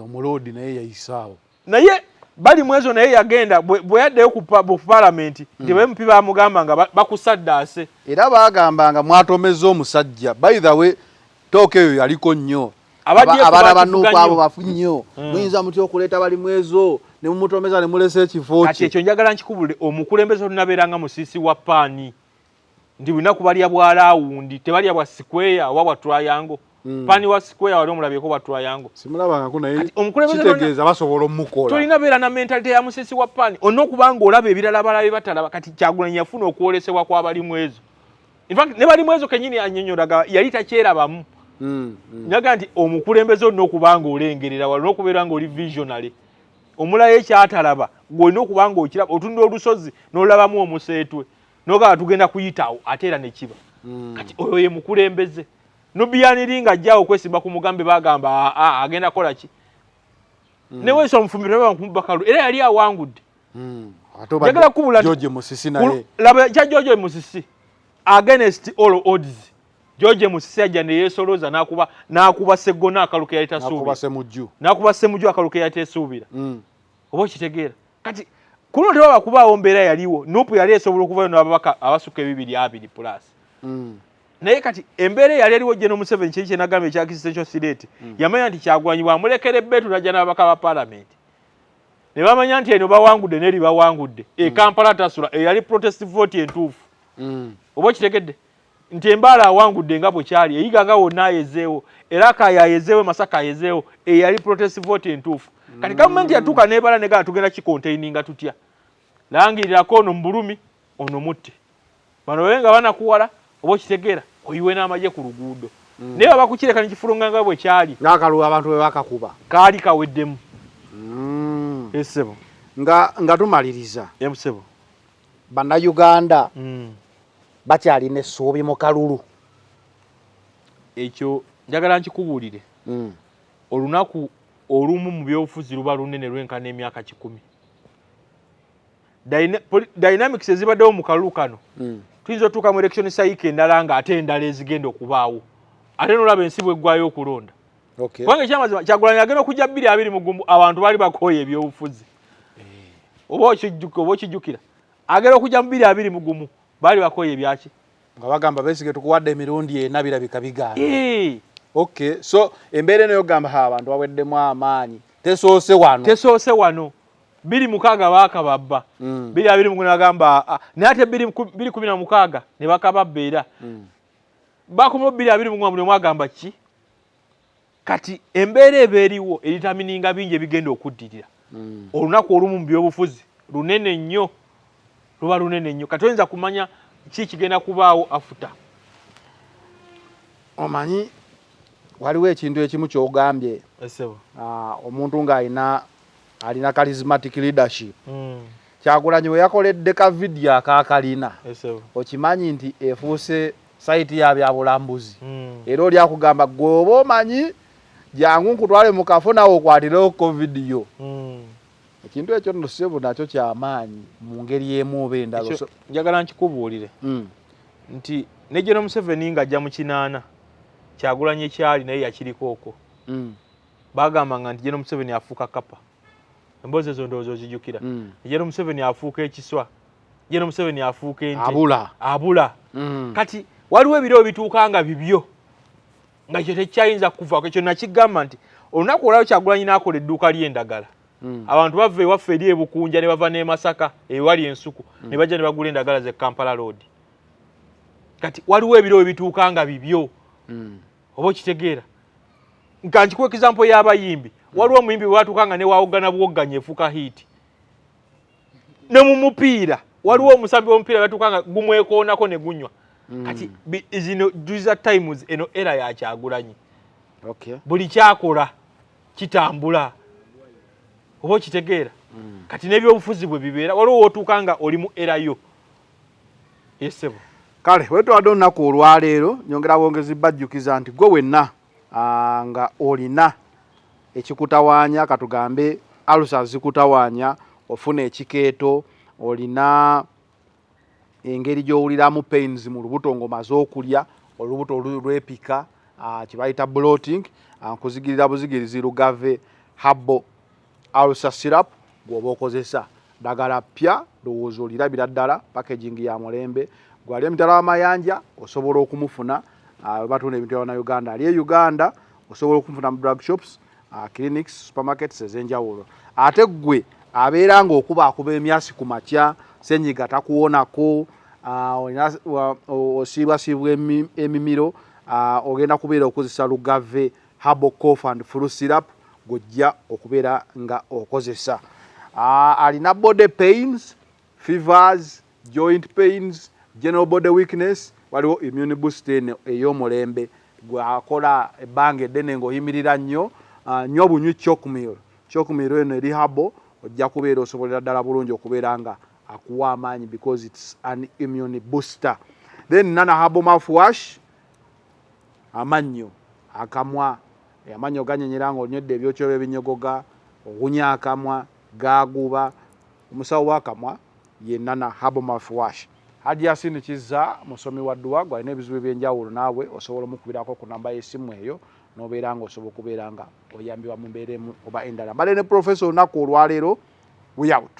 omuloodi naye yayisaawo naye Balimwezo naye yagenda bwe yaddeyo ku parliament nti MP bamugamba nga bakusaddaase era bagambanga mwatomeza omusajja by the way tooka eyo yaliko nnyo abaana banuuku abo bafu nnyo muyinza mutya okuleeta Balimwezo ne mumutomeza ne mulesa ekifo kye kati ekyo njagala nkikubulire omukulembeze olinabeeranga musisi wa paani ndi bunaku balya bwa laawundi tebalya bwa square oba bwa triangle paani wa square wali omulabyeko bwa triangle simulabangako naye kitegeeza basobola omukola tolina beera na mentality ya musisi wa paani olina okubanga olaba ebirala balabe batalaba kati Kyagulanyi yafuna okwolesebwa kwa Balimwezo In fact ne bali mwezo kenyini anyonyoraga yali takyerabamu. Nyaga nti omukulembeze n'okubanga olengerera wala n'okubeera ng'oli visionary. Omulaye ekyatalaba gw'olina okubanga okiraba otunda olusozi n'olabamu omuseetwe n'ogaba tugenda kuyitawo ate era ne kiba. Kati oyo ye mukulembeze. Nubiyaniri ng'ajja okwesimba ku mugambe bagamba agenda kola ki. Newe so mfumbira bakumubakalu era yali awangudde. Njagala kubula George Musisi naye. Laba kya George Musisi against all odds. George Musisi ajja ne yesoloza nakuba segona akaluke yali tasuubira. Nakuba semujju akaluke yali tesuubira. Obo kitegeera. Kati kuno tebaba kubaawo mbeera yaliwo. Nupu yali esobola okuvayo n'ababaka abasuka 220 plus. Naye kati embeera yali aliwo General Museveni kye nagamba ekya Kisitensho Sireti. Yamanya nti Kyagulanyi bwamulekera ebbeetu najja n'ababaka ba parliament. Ne bamanya nti eno bawangudde n'eri bawangudde. Kampala tasula eyali protest vote entuufu. Obo kitegedde. Nti embaala awangudde nga bwe kyali eyiga nga wonna ayezeewo era kayayezeewo Masaka ayezeewo eyali protest vote entuufu. Kati gavumenti yatuuka n'ebala negala tugenda kikontaininga tutya. Langirirako ono mbulumi ono mutte. Bano wenga banakuwala obo kitegeera oyiwe n'amagye ku luguudo. Naye baba kukireka n'ekifulunga nga bwe kyali. N'akalulu abantu bwe bakakuba. Kaali kaweddemu. Esebo. Nga tumaliriza. Emusebo. Bannayuganda. Bakyalina essuubi mu kalulu. Ekyo njagala nkikubuulire. Olunaku olumu mu byobufuzi luba lunene lwenkana emyaka 10. Dynamics ezibaddewo mu kalulu kano. Tuyinza otuuka mu election cycle endala nga ate endala ezigenda okubaawo. Ate n'olaba ensi bw'eggwayo okulonda. Kubanga ekyamazima Kyagulanyi agenda okujja 2020 mu gumbu abantu baali bakooye ebyobufuzi. Oba okijjukira. Agenda okujja mu 2020 mu gumu. Bali bakoye byaki nga bagamba besige tukuwadde emirundi ena birabika bigaana. Okay, so embeera eno yogamba abantu baweddemu amaanyi tesoose wano 26 baakababba 2020 nagamba nate 2016 ne bakababba era bakomo 2020 buli mwagamba ki kati embeera ebeeriwo eritamininga bingi ebigenda okuddirira olunaku olumu mu byobufuzi lunene nnyo luba lunene nnyo kati oyinza kumanya ki kigenda kubaawo afuta. Omanyi waliwo ekintu ekimu ky'ogambye omuntu ng'alina charismatic leadership. Kyagulanyi we yakoledde ka video akaakalina okimanyi nti efuuse sayiti ya byabulambuzi era oli akugamba gwe oba omanyi jangu nkutwale mu kafo nawe okwatireeko vidiyo. Ekintu ekyo nno Ssebo nakyo ky'amaanyi mu ngeri emu oba endala. Njagala nkikubuulire nti ne General Museveni ng'ajja mu kinaana Kyagulanyi ekyali naye yakiriko okwo. Bagambanga nti General Museveni afuuka kapa. Emboozi ezo ndowooza ozijjukira. General Museveni afuuka ekiswa. General Museveni afuuka ente. Abula. Kati waliwo ebiro ebituuka nga bibyo nga kyo tekyayinza kuvaako. Ekyo nakigamba nti olunaku olwayo Kyagulanyi n'akola edduuka ly'endagala. Abantu bava ewaffe eri ebukunja ne bava n'e Masaka ewali ensuku ne bajja ne bagula endagala ze Kampala Road. Kati waliwo ebiro ebituuka nga bibyo. Oba okitegeera. Nka nkikuwa example y'abayimbi. Waliwo omuyimbi bwatuukanga ne waawogana bwogganya efuuka hit. Ne mu mupiira waliwo omusambi w'omupiira batuukanga gumwekoonako ne gunywa. Kati zino duza times eno era ya Kyagulanyi. Buli kyakola kitambula. Oba okitegeera. Kati n'ebyobufuzi bwe bibeera waliwo wootuuka nga oli mu erayo. Yesebo. Kale wetwadde olunaku olwaleero nyongera bwongezi bajjukiza nti gwe wenna nga olina ekikutawaanya katugambe alusa zikutawaanya ofuna ekikeeto olina engeri gy'owuliramu pains mu lubuto ng'omaze okulya olubuto lwepika kibayita bloating nkuzigirira buzigirizi Lugave Herbal Ulcer Syrup gw'oba okozesa ddagala ppya ndowooza olirabira ddala packaging ya mulembe gwali emitala w'amayanja osobola okumufuna batunda ebintu bya Uganda ali e Uganda osobola okumufuna mu drug shops clinics supermarkets ez'enjawulo ate gwe abeera ng'okuba emyasi ku makya senyiga takuwonako osiibwasiibwa emimiro ogenda kubeera okozesa Lugave Herbal Cough and Flu Syrup gojja okubeera nga okozesa. Alina body pains, fevers, joint pains, general body weakness, waliwo immune booster ey'omulembe gwakola ebbanga eddene ng'oyimirira nnyo nnyo bunywi Chocmeal. Chocmeal eno eri habo ojja kubeera osobolera ddala bulungi okubeera nga akuwa amaanyi because it's an immune booster. Then Nana Herbal Mouthwash, amannyo akamwa amannyo ganyenyera ng'onywedde ebyokyo by'ebinyogoga ogunya akamwa gaaguba omusawo w'akamwa ye Nana Herbal Mouthwash. Hadi Yasini Kizza musomi wa dduwa gwalina ebizibu ebyenjawulo naawe osobola omukubirako ku namba y'essimu eyo n'obeera nga osobola okubeera nga oyambibwa mu mbeera emu oba endala. Mbadde ne Professor olunaku olwaleero we out.